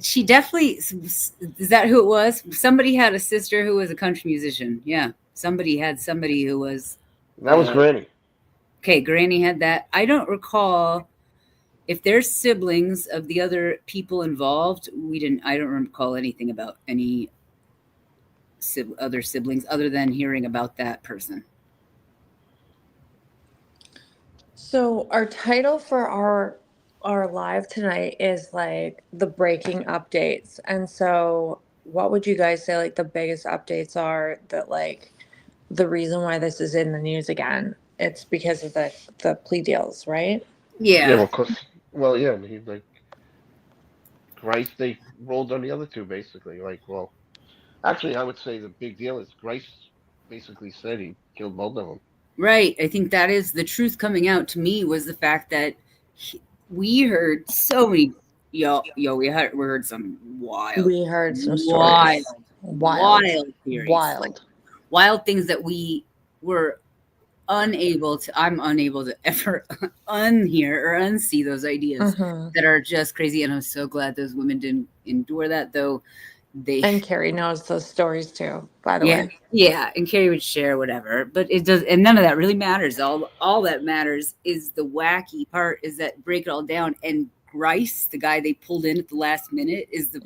she definitely, is that who it was? Somebody had a sister who was a country musician. Yeah, somebody had somebody who was. That was Granny. Okay, Granny had that. I don't recall if there's siblings of the other people involved. I don't recall anything about any other siblings other than hearing about that person. So our title for our live tonight is like the breaking updates. And so what would you guys say like the biggest updates are, that like the reason why this is in the news again? It's because of the plea deals, right? Yeah. Yeah, well, of course. Well, yeah. He's like Grice. They rolled on the other two basically. Like, well, actually, I would say the big deal is Grice basically said he killed both of them. Right. I think that is the truth coming out to me, was the fact that we heard so many. We heard some wild. We heard some wild, stories. wild theories, Wild. like wild things that we were unable to. I'm unable to ever unhear or unsee those ideas that are just crazy. And I'm so glad those women didn't endure that, though. And Carrie knows those stories too, by the way. Yeah, and Carrie would share whatever, but it does, and none of that really matters. All that matters is the wacky part, is that break it all down. And Grice, the guy they pulled in at the last minute, is the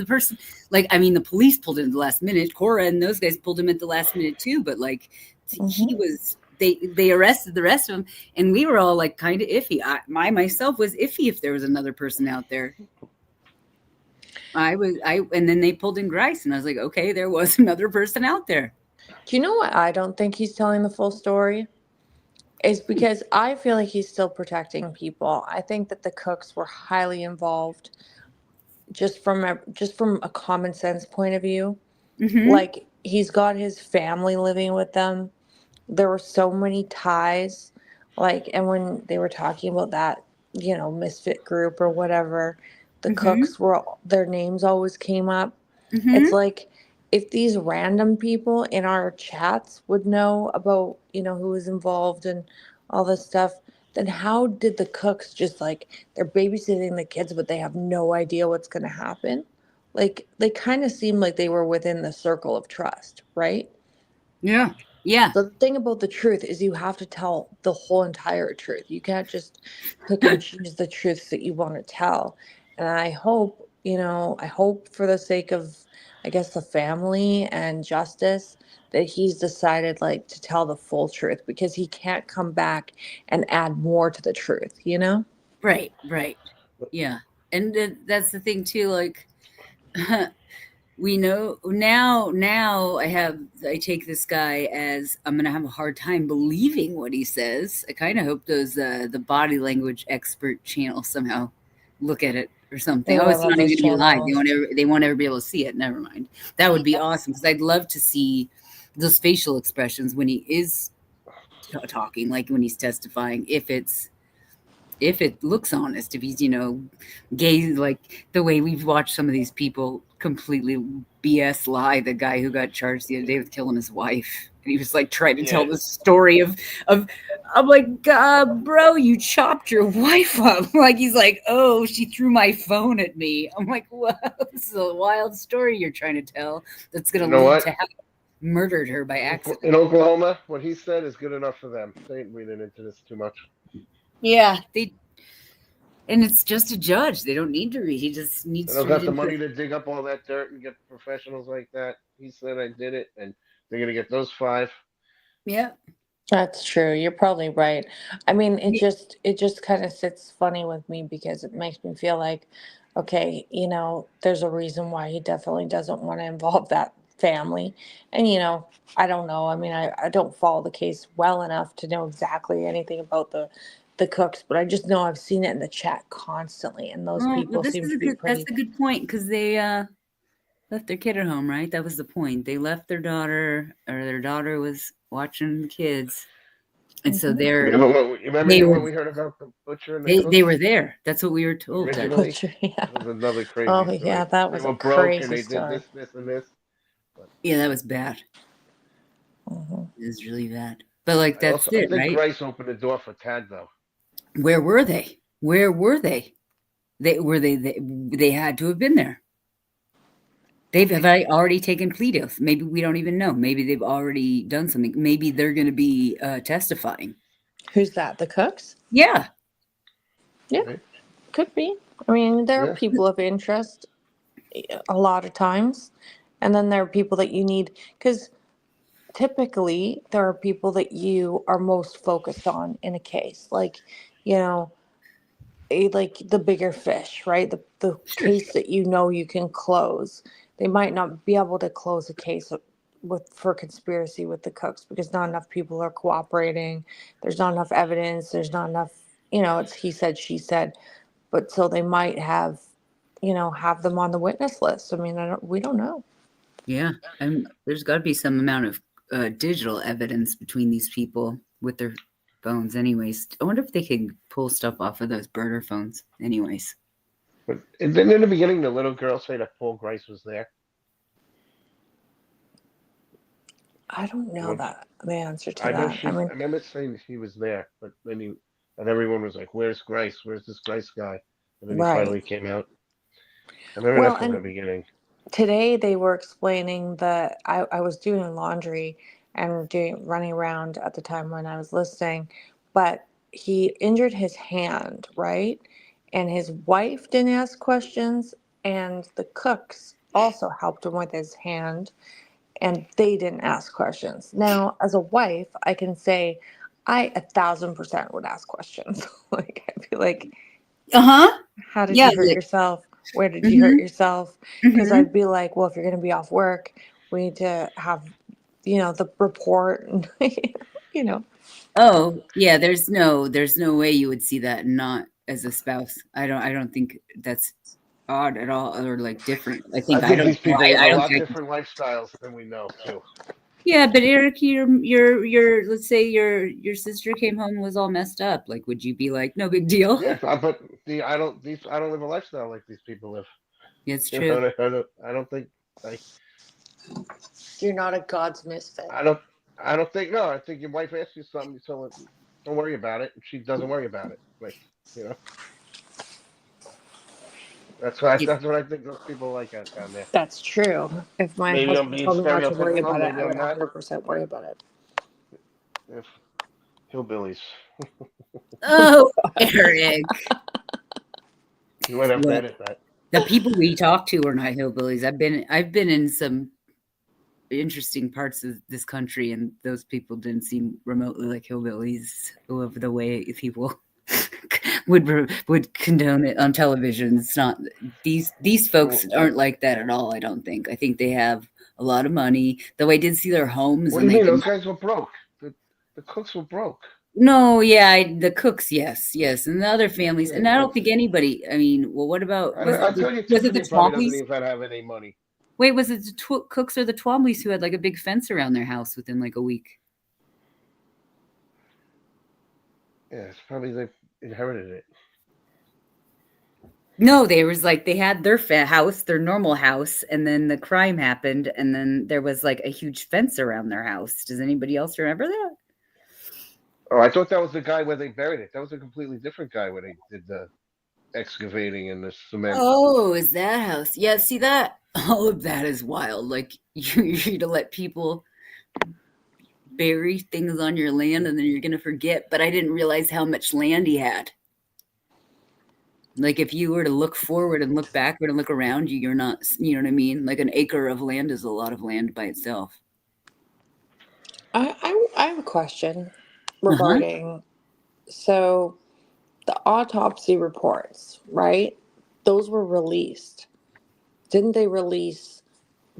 person. Like, I mean, the police pulled in at the last minute. Cora and those guys pulled him at the last minute too. But like, he was. They arrested the rest of them, and we were all like kind of iffy. Myself was iffy if there was another person out there. And then they pulled in Grice, and I was like, okay, there was another person out there. Do you know what I don't think he's telling the full story? Is because I feel like he's still protecting people. I think that the Cooks were highly involved, just from a common sense point of view. Mm-hmm. Like, he's got his family living with them. There were so many ties. Like, and when they were talking about that, misfit group or whatever, the Cooks their names always came up. It's like, if these random people in our chats would know about, who was involved and all this stuff, then how did the Cooks just, like, they're babysitting the kids, but they have no idea what's going to happen? Like, they kind of seem like they were within the circle of trust, right? Yeah. Yeah. So the thing about the truth is you have to tell the whole entire truth. You can't just pick and choose the truths that you want to tell. And I hope, I hope for the sake of, I guess, the family and justice that he's decided like to tell the full truth because he can't come back and add more to the truth, Right. Right. Yeah. And that's the thing too. Like, we know now I take this guy as I'm gonna have a hard time believing what he says. I kind of hope those the body language expert channel somehow look at it or something. Oh, Oh, I it's love not even those gonna be live. channels. They won't ever be able to see it. Never mind. That would be awesome because I'd love to see those facial expressions when he is talking, like when he's testifying, if it looks honest, if he's, gay, like the way we've watched some of these people completely BS lie. The guy who got charged the other day with killing his wife. And he was like trying to tell the story of I'm like, bro, you chopped your wife up. Like, he's like, oh, she threw my phone at me. I'm like, wow, this is a wild story you're trying to tell that's going You to know lead what? to having murdered her by accident. In Oklahoma, what he said is good enough for them. They ain't reading into this too much. Yeah, and it's just a judge. They don't need to read. He just needs They don't to read got the into money it. to dig up all that dirt and get professionals like that. He said I did it, and they're gonna get those 5. Yeah. That's true. You're probably right. I mean, it just kind of sits funny with me because it makes me feel like, okay, there's a reason why he definitely doesn't want to involve that family. And I don't know. I mean, I don't follow the case well enough to know exactly anything about the Cooks, but I just know I've seen it in the chat constantly, and those Well, people this seem is to be that's pretty. a good point because they left their kid at home, right? That was the point. They left their daughter, or their daughter was watching the kids, and so Mhm. they Remember were when we heard about the butcher and the they Cooks were there. That's what we were told. That originally? Yeah. That was another Oh, crazy yeah, story. that They was a were broke and crazy they did story. this, and this. But yeah, that was bad. Hmm. It was really bad. But like that's I it, think right? Grice opened the door for Tad though. Where were they? Where were they? They had to have been there. Have already taken plea deals. Maybe we don't even know. Maybe they've already done something. Maybe they're going to be testifying. Who's that? The Cooks? Yeah. Yeah, Right? could be. I mean, there are Yeah. people of interest a lot of times, and then there are people that you need because typically there are people that you are most focused on in a case, like you know, like the bigger fish, right? The Sure. case that you can close. They might not be able to close a case for conspiracy with the Cooks because not enough people are cooperating. There's not enough evidence. There's not enough. It's he said, she said. But so they might have them on the witness list. I mean, we don't know. Yeah. And there's got to be some amount of digital evidence between these people with their phones, anyways. I wonder if they can pull stuff off of those burner phones, anyways. But then in the beginning, the little girl say that Paul Grice was there. I don't know the answer to I know that. I mean, I remember saying he was there, but then and everyone was like, "Where's Grice? Where's this Grice guy?" And then he right. finally came out. I remember Well, that from the and beginning. today they were explaining that I was doing laundry and running around at the time when I was listening, but he injured his hand, right? And his wife didn't ask questions, and the Cooks also helped him with his hand, and they didn't ask questions. Now, as a wife, I can say I 1,000% would ask questions. Like I'd be like, Uh-huh. how did Yeah. you hurt yourself? Where did you hurt Mm-hmm. yourself? Because Mm-hmm. I'd be like, well, if you're going to be off work, we need to have, the report and, you know. Oh, yeah, there's no way you would see that not as a spouse. I don't think that's odd at all or like different. I I think don't these people live I a don't lot think I different lifestyles than we know too. Yeah, but Eric, your let's say your sister came home and was all messed up. Like, would you be like, no big deal? Yeah, but I don't live a lifestyle like these people live. It's You true. know, I don't think like You're not a God's misfit. I don't I don't think no. I think your wife asks you something, you tell her, don't worry about it. And she doesn't worry about it. Like you know, That's what I think those people like out down there. That's true. If my Maybe I'm husband being told me not to worry stereotypical. about it, Maybe I would I'm not. 100% worry about it. If hillbillies, Oh, Eric. you might have to Look, edit that. the people we talk to are not hillbillies. I've been in some interesting parts of this country, and those people didn't seem remotely like hillbillies of the way people would condone it on television. It's not these folks aren't like that at all. I don't think. I think they have a lot of money. Though I did see their homes. What do and you they mean? did Those guys were broke. The cooks were broke. No, yeah, the cooks, yes, and the other families, and I don't think anybody. I mean, well, what about I'll tell you, was it the Tiffany probably doesn't Twomleys? even have any money. Wait, was it the cooks or the Twomleys who had like a big fence around their house within like a week? Yeah, it's probably they inherited it. No, they had their house, their normal house, and then the crime happened, and then there was like a huge fence around their house. Does anybody else remember that? Oh, I thought that was the guy where they buried it. That was a completely different guy where they did the excavating and the cement. Oh, is that house? Yeah, see that? All of that is wild. Like you're to let people bury things on your land and then you're going to forget. But I didn't realize how much land he had. Like if you were to look forward and look backward and look around you, you're not, you know what I mean? Like an acre of land is a lot of land by itself. I have a question regarding, so the autopsy reports, right? Those were released. Didn't they release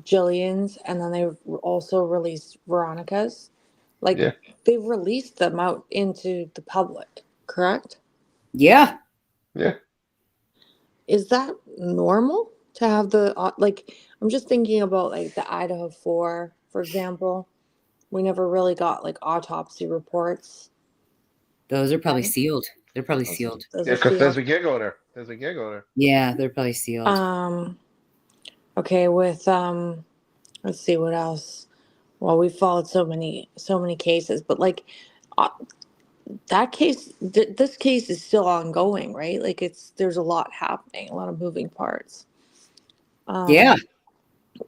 Jillian's and then they also released Veronica's? Like Yeah. they've released them out into the public, correct? Yeah. Yeah. Is that normal to have the, like, I'm just thinking about like the Idaho 4, for example. We never really got like autopsy reports. Those are probably sealed. They're probably sealed. Yeah, because there's a gig owner. There's a gig owner. Yeah, they're probably sealed. Okay, with let's see what else. Well, we followed so many cases, but like that case, this case is still ongoing, right? Like there's a lot happening, a lot of moving parts. Yeah.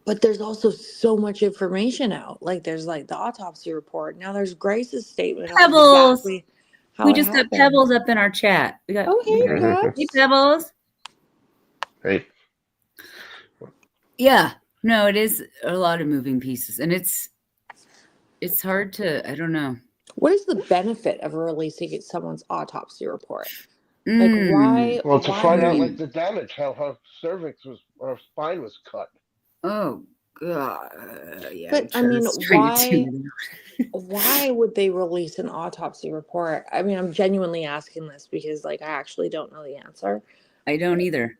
But there's also so much information out. Like there's like the autopsy report. Now there's Grace's statement. Pebbles. Exactly how we just got Pebbles up in our chat. We got hey Pebbles. Hey. Yeah. No, it is a lot of moving pieces, and it's hard to. I don't know. What is the benefit of releasing someone's autopsy report? Like why? Well, to find out like the damage, how her cervix was, her spine was cut. Oh God! Yeah. But I mean, why would they release an autopsy report? I mean, I'm genuinely asking this because, like, I actually don't know the answer. I don't either.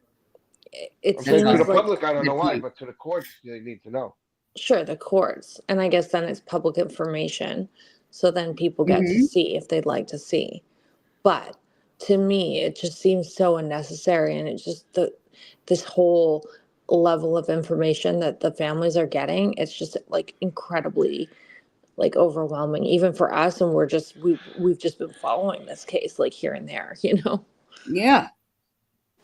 It to seems the like, public, I don't know why, but to the courts, they need to know. Sure, the courts, and I guess then it's public information, so then people get to see if they'd like to see. But to me, it just seems so unnecessary, and it's just this whole level of information that the families are getting, it's just like incredibly like overwhelming even for us, and we've just been following this case like here and there, you know. Yeah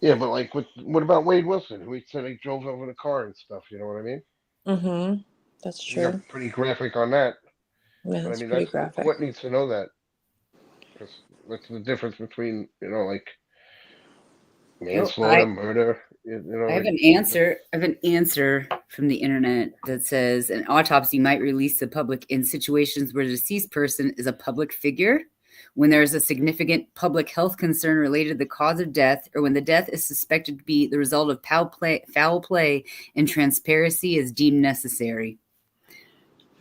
but like what about Wade Wilson, who he said he drove over the car and stuff, you know what I mean? That's true. Pretty graphic on that. Yeah, that's pretty graphic. What needs to know that, because what's the difference between, you know, like manslaughter, murder? You know, I have an answer from the internet that says an autopsy might release the public in situations where the deceased person is a public figure, when there is a significant public health concern related to the cause of death, or when the death is suspected to be the result of foul play and transparency is deemed necessary.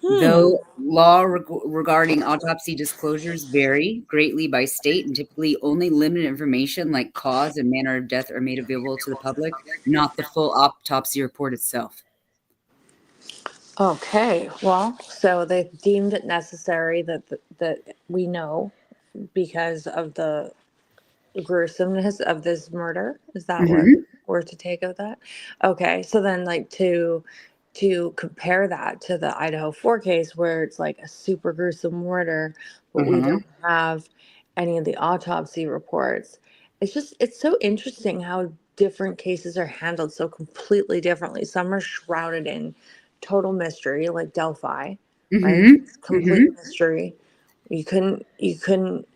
Though law regarding autopsy disclosures vary greatly by state, and typically only limited information like cause and manner of death are made available to the public, not the full autopsy report itself. Okay, well, so they deemed it necessary that we know because of the gruesomeness of this murder. Is that what we're to take of that? Okay, so then like to compare that to the Idaho 4 case where it's like a super gruesome murder, but we don't have any of the autopsy reports. It's so interesting how different cases are handled so completely differently. Some are shrouded in total mystery, like Delphi, right? It's complete mystery. You couldn't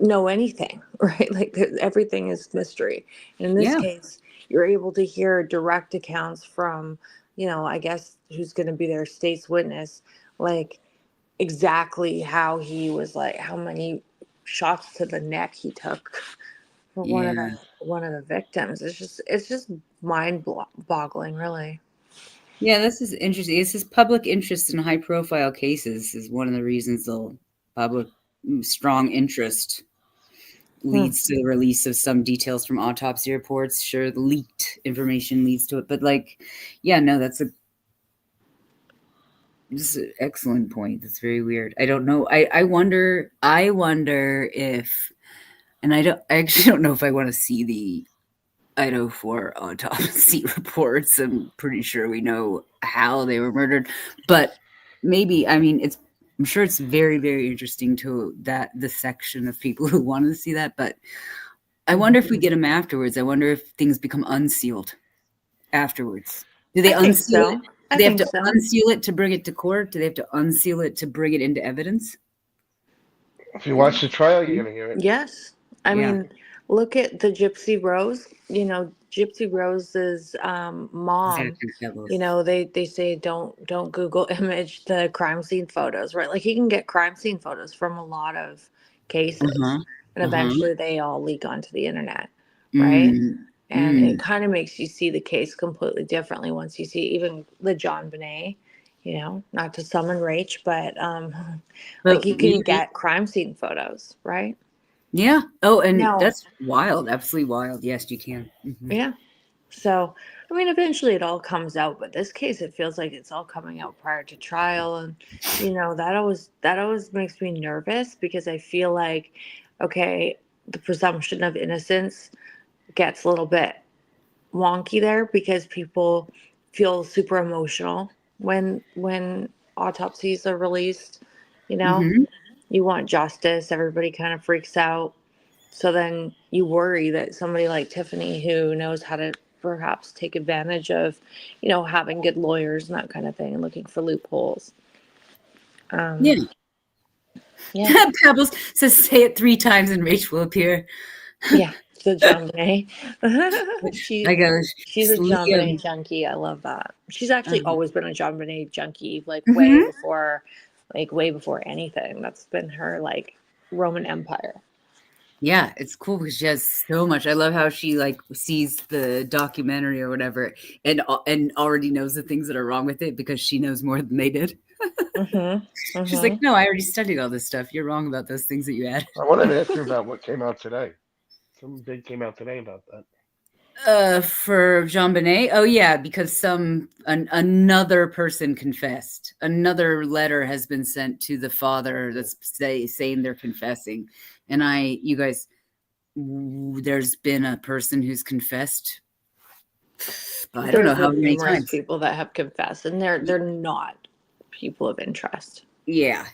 know anything, right? Like everything is mystery. And in this case, you're able to hear direct accounts from, I guess who's going to be their state's witness, like exactly how he was, like how many shots to the neck he took for one of the victims. It's just mind-boggling, really. Yeah, this is interesting. It's just public interest in high-profile cases is one of the reasons the public strong interest leads to the release of some details from autopsy reports. Sure, the leaked information leads to it, but that's this is an excellent point. That's very weird. I don't know. I wonder if, and I actually don't know if I want to see the Idaho 4 autopsy reports. I'm pretty sure we know how they were murdered, but maybe, I'm sure it's very, very interesting to the section of people who want to see that, but I wonder if we get them afterwards. I wonder if things become unsealed afterwards. Do they unseal it? Do they have to unseal it to bring it to court? Do they have to unseal it to bring it into evidence? If you watch the trial, you're going to hear it. Yes. I mean, look at the Gypsy Rose. Gypsy Rose's mom. They say don't Google image the crime scene photos, right? Like he can get crime scene photos from a lot of cases, and eventually they all leak onto the internet, right? And it kind of makes you see the case completely differently once you see even the JonBenét. Not to summon Rach, but like you can get crime scene photos, right? Yeah. Oh, and that's wild. Absolutely wild. Yes, you can. Yeah. So, eventually it all comes out, but this case, it feels like it's all coming out prior to trial. And, that always makes me nervous because I feel like, okay, the presumption of innocence gets a little bit wonky there because people feel super emotional when autopsies are released. You want justice, everybody kind of freaks out, so then you worry that somebody like Tiffany, who knows how to perhaps take advantage of having good lawyers and that kind of thing and looking for loopholes. Pebbles says say it 3 times and Rach will appear. The JonBenét. She's a JonBenét junkie. I love that. She's actually always been a JonBenét junkie, like way before anything. That's been her like Roman Empire. Yeah, it's cool because she has so much. I love how she like sees the documentary or whatever and already knows the things that are wrong with it because she knows more than they did. She's like, no, I already studied all this stuff. You're wrong about those things that you added. I wanted to ask you about what came out today. Something big came out today about that. For JonBenét? Oh yeah, because another person confessed. Another letter has been sent to the father that's saying they're confessing. And you guys, there's been a person who's confessed. I don't know how many times. People that have confessed, and they're not people of interest. Yeah.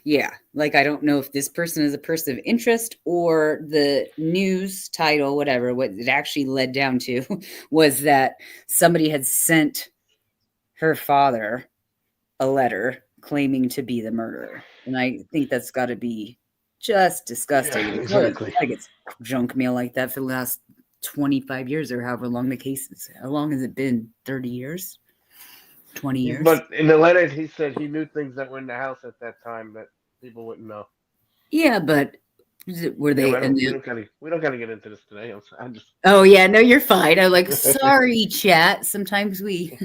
Like, I don't know if this person is a person of interest or the news title, whatever, what it actually led down to was that somebody had sent her father a letter claiming to be the murderer. And I think that's got to be just disgusting. Yeah, exactly. I get junk mail like that for the last 25 years or however long the case is. How long has it been? 30 years? 20 years? But in the letter, he said he knew things that were in the house at that time that people wouldn't know. Yeah, but were they? We don't got to get into this today. I'm just. Oh yeah, no, you're fine. I'm like, sorry, chat. Sometimes we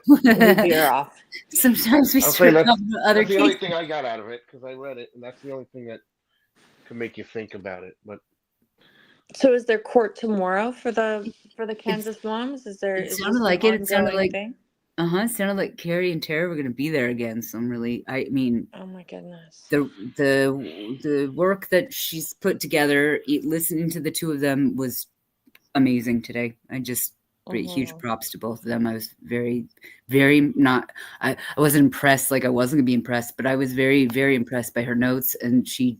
veer off. Sometimes we start talking about other cases. The only thing I got out of it because I read it, and that's the only thing that can make you think about it. But so, is there court tomorrow for the Kansas moms? Is there? It sounded like it. It sounded like. It sounded like Carrie and Tara were going to be there again. So I'm really, oh my goodness, the work that she's put together, listening to the two of them was amazing today. I just huge props to both of them. I was very, very not. I wasn't impressed like I wasn't going to be impressed, but I was very, very impressed by her notes. And she,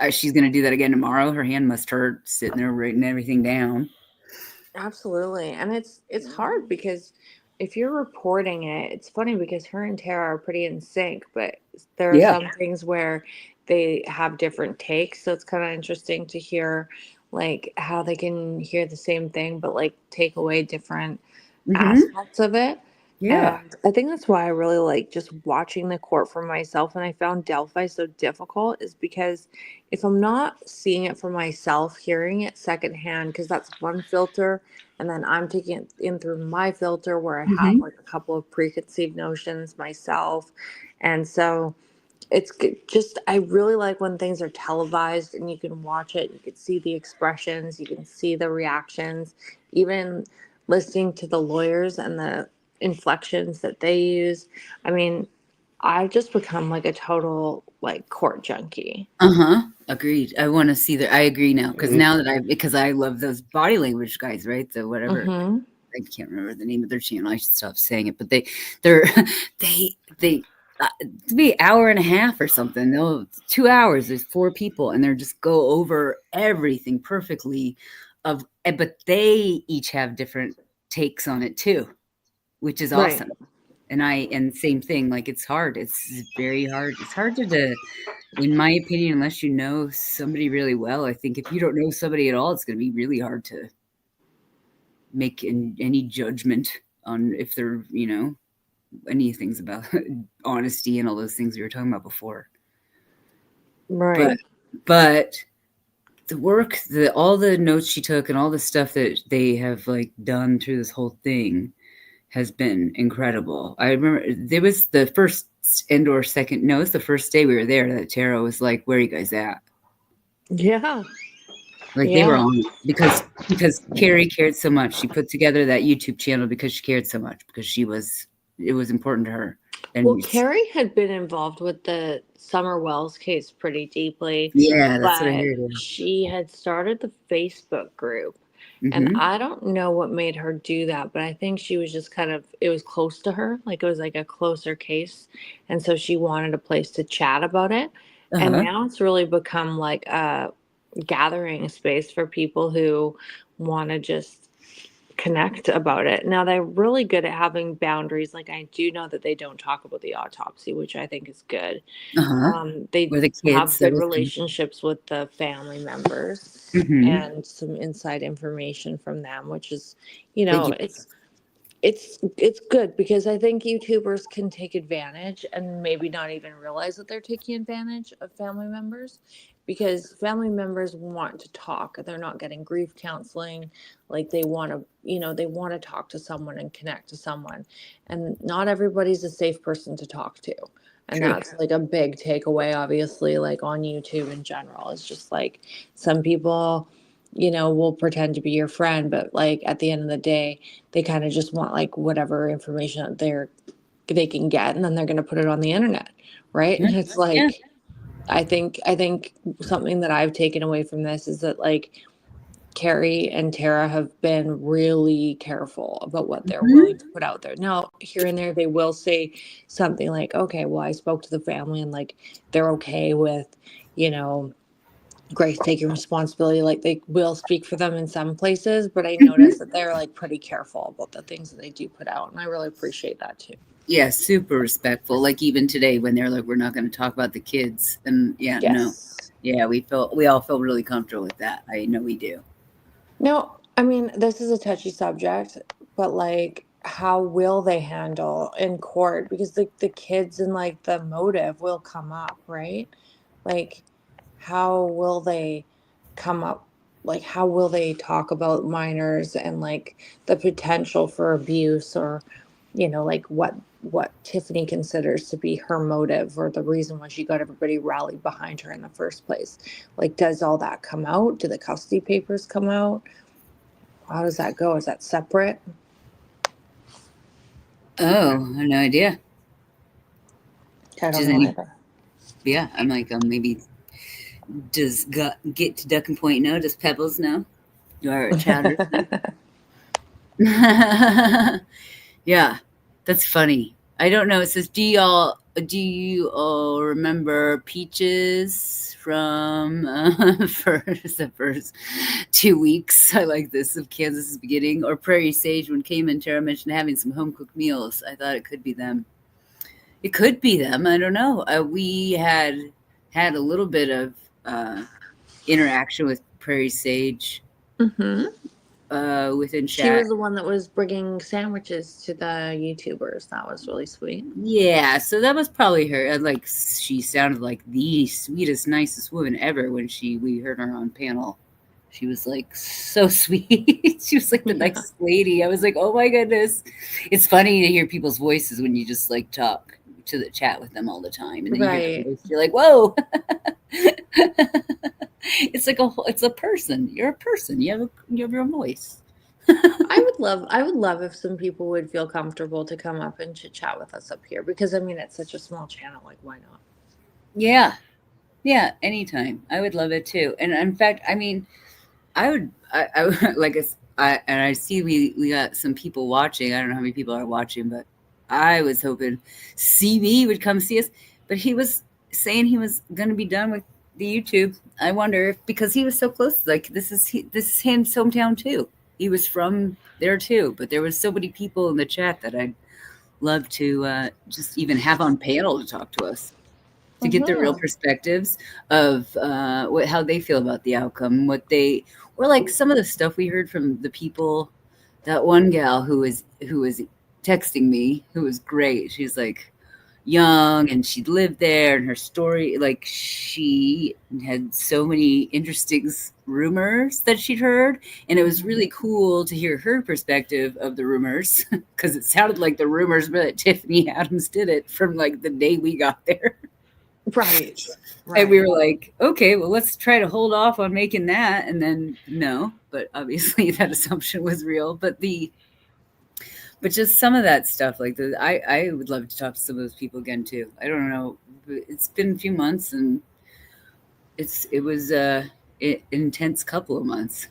she's going to do that again tomorrow. Her hand must hurt sitting there writing everything down. Absolutely. And it's hard because if you're reporting it, it's funny because her and Tara are pretty in sync, but there are some things where they have different takes. So it's kind of interesting to hear like how they can hear the same thing, but like take away different aspects of it. Yeah. And I think that's why I really like just watching the court for myself. And I found Delphi so difficult is because if I'm not seeing it for myself, hearing it secondhand, because that's one filter, and then I'm taking it in through my filter where I have like a couple of preconceived notions myself. And so it's just, I really like when things are televised and you can watch it, you can see the expressions, you can see the reactions, even listening to the lawyers and the inflections that they use. I mean, I've just become like a total like court junkie. Agreed. I want to see that. I agree now because I love those body language guys, right? The whatever. I can't remember the name of their channel. I should stop saying it, but they're to be an hour and a half or something. They'll 2 hours. There's 4 people, and they're just go over everything perfectly. But they each have different takes on it too, which is awesome. And same thing. Like it's hard. It's very hard. It's hard to, in my opinion, unless you know somebody really well. I think if you don't know somebody at all, it's going to be really hard to make any judgment on if they're, any things about honesty and all those things we were talking about before. Right. But the work, all the notes she took and all the stuff that they have like done through this whole thing has been incredible. I remember there was the first and/or second, no, it's the first day we were there that Tara was like, "Where are you guys at?" Yeah. Like they were on because Carrie cared so much. She put together that YouTube channel because she cared so much, because it was important to her. And well, Carrie had been involved with the Summer Wells case pretty deeply. Yeah, that's what I heard. She had started the Facebook group. And I don't know what made her do that, but I think she was just it was close to her. Like it was like a closer case. And so she wanted a place to chat about it. And now it's really become like a gathering space for people who want to just connect about it. Now they're really good at having boundaries. Like I do know that they don't talk about the autopsy, which I think is good. They have good relationships with the family members and some inside information from them, which is, it's good because I think YouTubers can take advantage and maybe not even realize that they're taking advantage of family members, because family members want to talk. They're not getting grief counseling. Like they want to talk to someone and connect to someone, and not everybody's a safe person to talk to. And that's like a big takeaway, obviously, like on YouTube in general. It's just like some people, will pretend to be your friend, but like at the end of the day, they kind of just want like whatever information they can get, and then they're going to put it on the internet. Right. And it's like, I think something that I've taken away from this is that like Carrie and Tara have been really careful about what they're willing to put out there. Now, here and there, they will say something like, okay, well, I spoke to the family and like they're okay with, Grace taking responsibility. Like they will speak for them in some places, but I notice that they're like pretty careful about the things that they do put out. And I really appreciate that too. Yeah, super respectful. Like even today when they're like, we're not going to talk about the kids. And we all feel really comfortable with that. I know we do. No, I mean, this is a touchy subject, but like, how will they handle in court? Because the kids and like the motive will come up, right? Like, how will they come up? Like, how will they talk about minors and like the potential for abuse, or, like what Tiffany considers to be her motive or the reason why she got everybody rallied behind her in the first place? Like, does all that come out? Do the custody papers come out? How does that go? Is that separate? Oh, I have no idea. I don't know either. Yeah, I'm like, maybe does get to Duck and Point know? Does Pebbles know? Or Chowder? Yeah, that's funny. I don't know. It says, do y'all do you all remember Peaches from for the first 2 weeks? I like this of Kansas's beginning, or Prairie Sage when Cayman and Tara mentioned having some home cooked meals. I thought it could be them. It could be them. I don't know. We had a little bit of interaction with Prairie Sage within chat. She was the one that was bringing sandwiches to the YouTubers. That was really sweet. Yeah, so that was probably her. Like, she sounded like the sweetest, nicest woman ever when we heard her on panel. She was like so sweet. She was like the nicest lady. I was like, oh my goodness. It's funny to hear people's voices when you just like talk to the chat with them all the time, and then you hear their voice, you're like, whoa. It's like it's a person. You're a person. You have your voice. I would love if some people would feel comfortable to come up and chit chat with us up here, because I mean it's such a small channel. Like, why not? Yeah, anytime. I would love it too. And in fact, I mean, I would like I see we got some people watching. I don't know how many people are watching, but I was hoping CB would come see us. But he was saying he was going to be done with the YouTube. I wonder if, because he was so close, like this is his hometown too. He was from there too. But there was so many people in the chat that I'd love to just even have on panel to talk to us, to get the real perspectives of how they feel about the outcome, or like some of the stuff we heard from the people. That one gal who was texting me, who was great. She's like young and she'd lived there, and her story, like she had so many interesting rumors that she'd heard, and it was really cool to hear her perspective of the rumors, because it sounded like the rumors that Tiffany Adams did it from like the day we got there. Right. And we were like, okay, well, let's try to hold off on making that. And then no, but obviously that assumption was real. But just some of that stuff, like I would love to talk to some of those people again too. I don't know. It's been a few months, and it was an intense couple of months.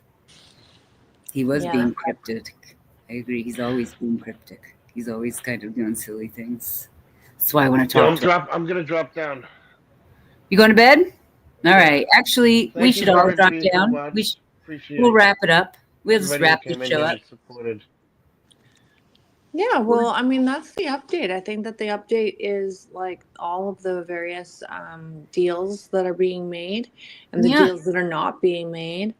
He was being cryptic. I agree. He's always being cryptic. He's always kind of doing silly things. That's why I want to talk. I'm gonna drop down. You going to bed? All right. Actually, we should all drop down. We'll wrap it up. We'll just wrap the show up. Yeah, well, I mean, that's the update. I think that the update is like all of the various deals that are being made and the deals that are not being made.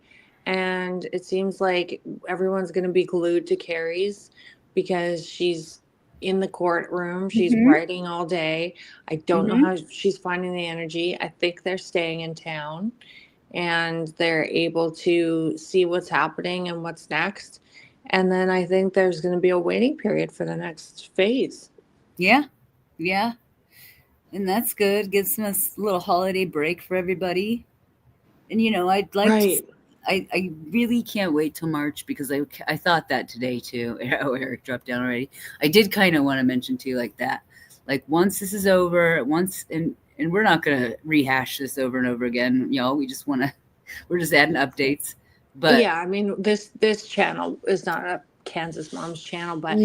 And it seems like everyone's going to be glued to Carrie's because she's in the courtroom. She's writing all day. I don't know how she's finding the energy. I think they're staying in town and they're able to see what's happening and what's next. And then I think there's going to be a waiting period for the next phase. Yeah. And that's good. Gives us a little holiday break for everybody. And, I'd like to, I really can't wait till March, because I thought that today too. Oh, Eric dropped down already. I did kind of want to mention too, like that. Like once this is over, and we're not going to rehash this over and over again. We just we're just adding updates. But yeah, I mean, this channel is not a Kansas Moms channel, but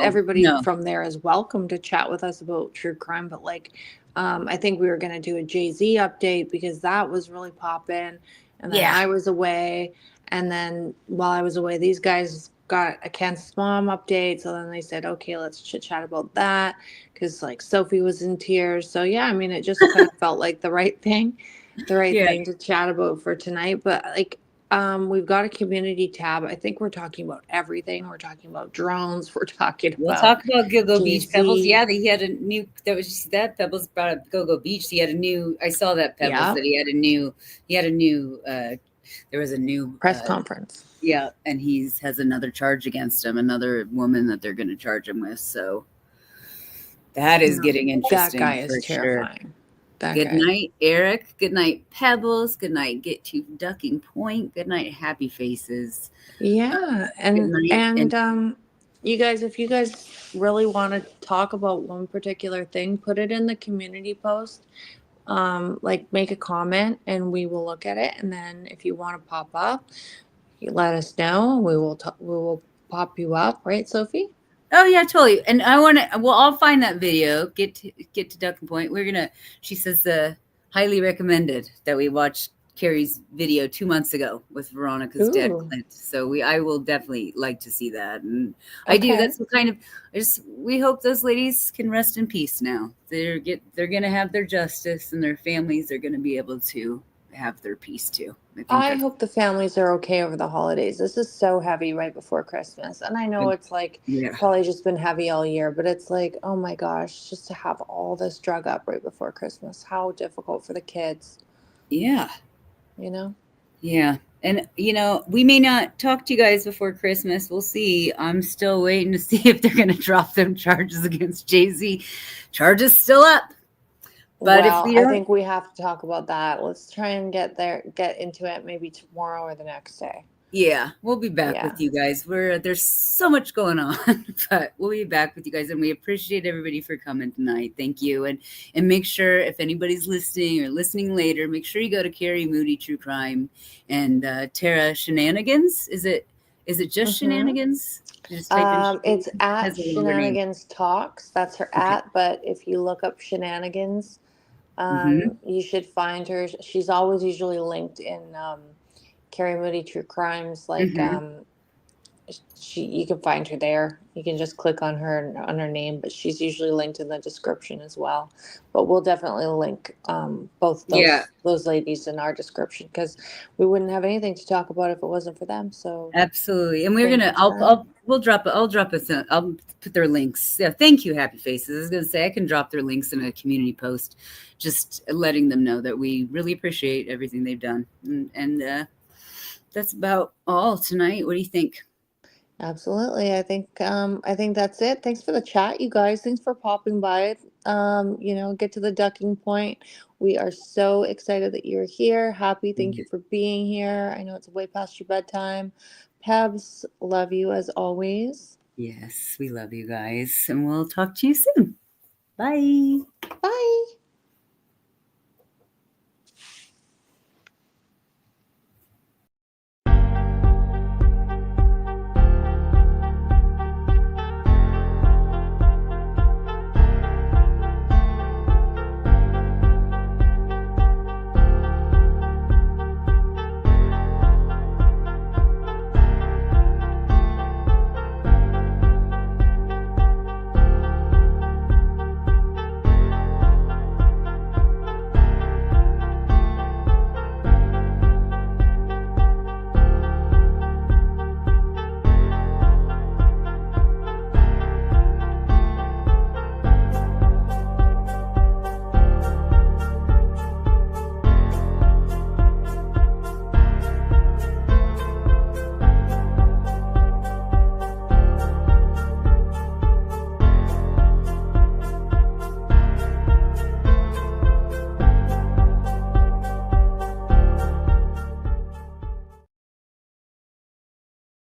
everybody from there is welcome to chat with us about true crime. But like, I think we were going to do a Jay-Z update because that was really popping. And then I was away. And then while I was away, these guys got a Kansas Mom update. So then they said, okay, let's chit chat about that. Because like Sophie was in tears. So yeah, I mean, it just kind of felt like the right thing to chat about for tonight. But like, we've got a community tab. I think we're talking about everything. We're talking about drones. We'll talk about Go-Go Beach. Pebbles. Yeah, he had a new. Pebbles brought up Go-Go Beach. He had a new. I saw that Pebbles that he had a new. There was a new press conference. Yeah, and he has another charge against him. Another woman that they're going to charge him with. So that is getting interesting. That guy is terrifying. Sure. Good night, Eric. Good night, Pebbles. Good night, Get to Ducking Point. Good night, Happy Faces. Yeah, and you guys, if you guys really want to talk about one particular thing, put it in the community post. Like make a comment, and we will look at it. And then if you want to pop up, you let us know. We will pop you up, right, Sophie? Oh yeah, totally. And I want to. Well, I'll find that video. Get to Ducking Point. We're gonna. She says highly recommended that we watch Carrie's video 2 months ago with Veronica's dad, Clint. So I will definitely like to see that. And I do. That's the kind of. We hope those ladies can rest in peace now. They're gonna have their justice, and their families are gonna be able to have their peace too. I hope the families are okay over the holidays. This is so heavy right before Christmas. And I know it's like probably just been heavy all year, but it's like, oh my gosh, just to have all this drug up right before Christmas. How difficult for the kids. Yeah. You know? Yeah. And, we may not talk to you guys before Christmas. We'll see. I'm still waiting to see if they're going to drop them charges against Jay-Z. Charges still up. But I think we have to talk about that. Let's try and get into it maybe tomorrow or the next day. Yeah, we'll be back with you guys. There's so much going on, but we'll be back with you guys, and we appreciate everybody for coming tonight. Thank you, and make sure if anybody's listening or listening later, make sure you go to Carrie Moody True Crime and Tara Shenanigans. Is it just Shenanigans? It's at Shenanigans Talks. That's her but if you look up Shenanigans, you should find her. She's always usually linked in Carrie Moody True Crimes. You can find her there. You can just click on her name, but she's usually linked in the description as well. But we'll definitely link both those ladies in our description, because we wouldn't have anything to talk about if it wasn't for them. So absolutely, and I'll drop us. I'll put their links. Yeah, thank you, Happy Faces. I was gonna say I can drop their links in a community post, just letting them know that we really appreciate everything they've done, and that's about all tonight. What do you think? Absolutely. I think that's it. Thanks for the chat, you guys. Thanks for popping by. Get to the Ducking Point. We are so excited that you're here. Happy. Thank you for being here. I know it's way past your bedtime. Pebs, love you as always. Yes, we love you guys, and we'll talk to you soon. Bye. Bye.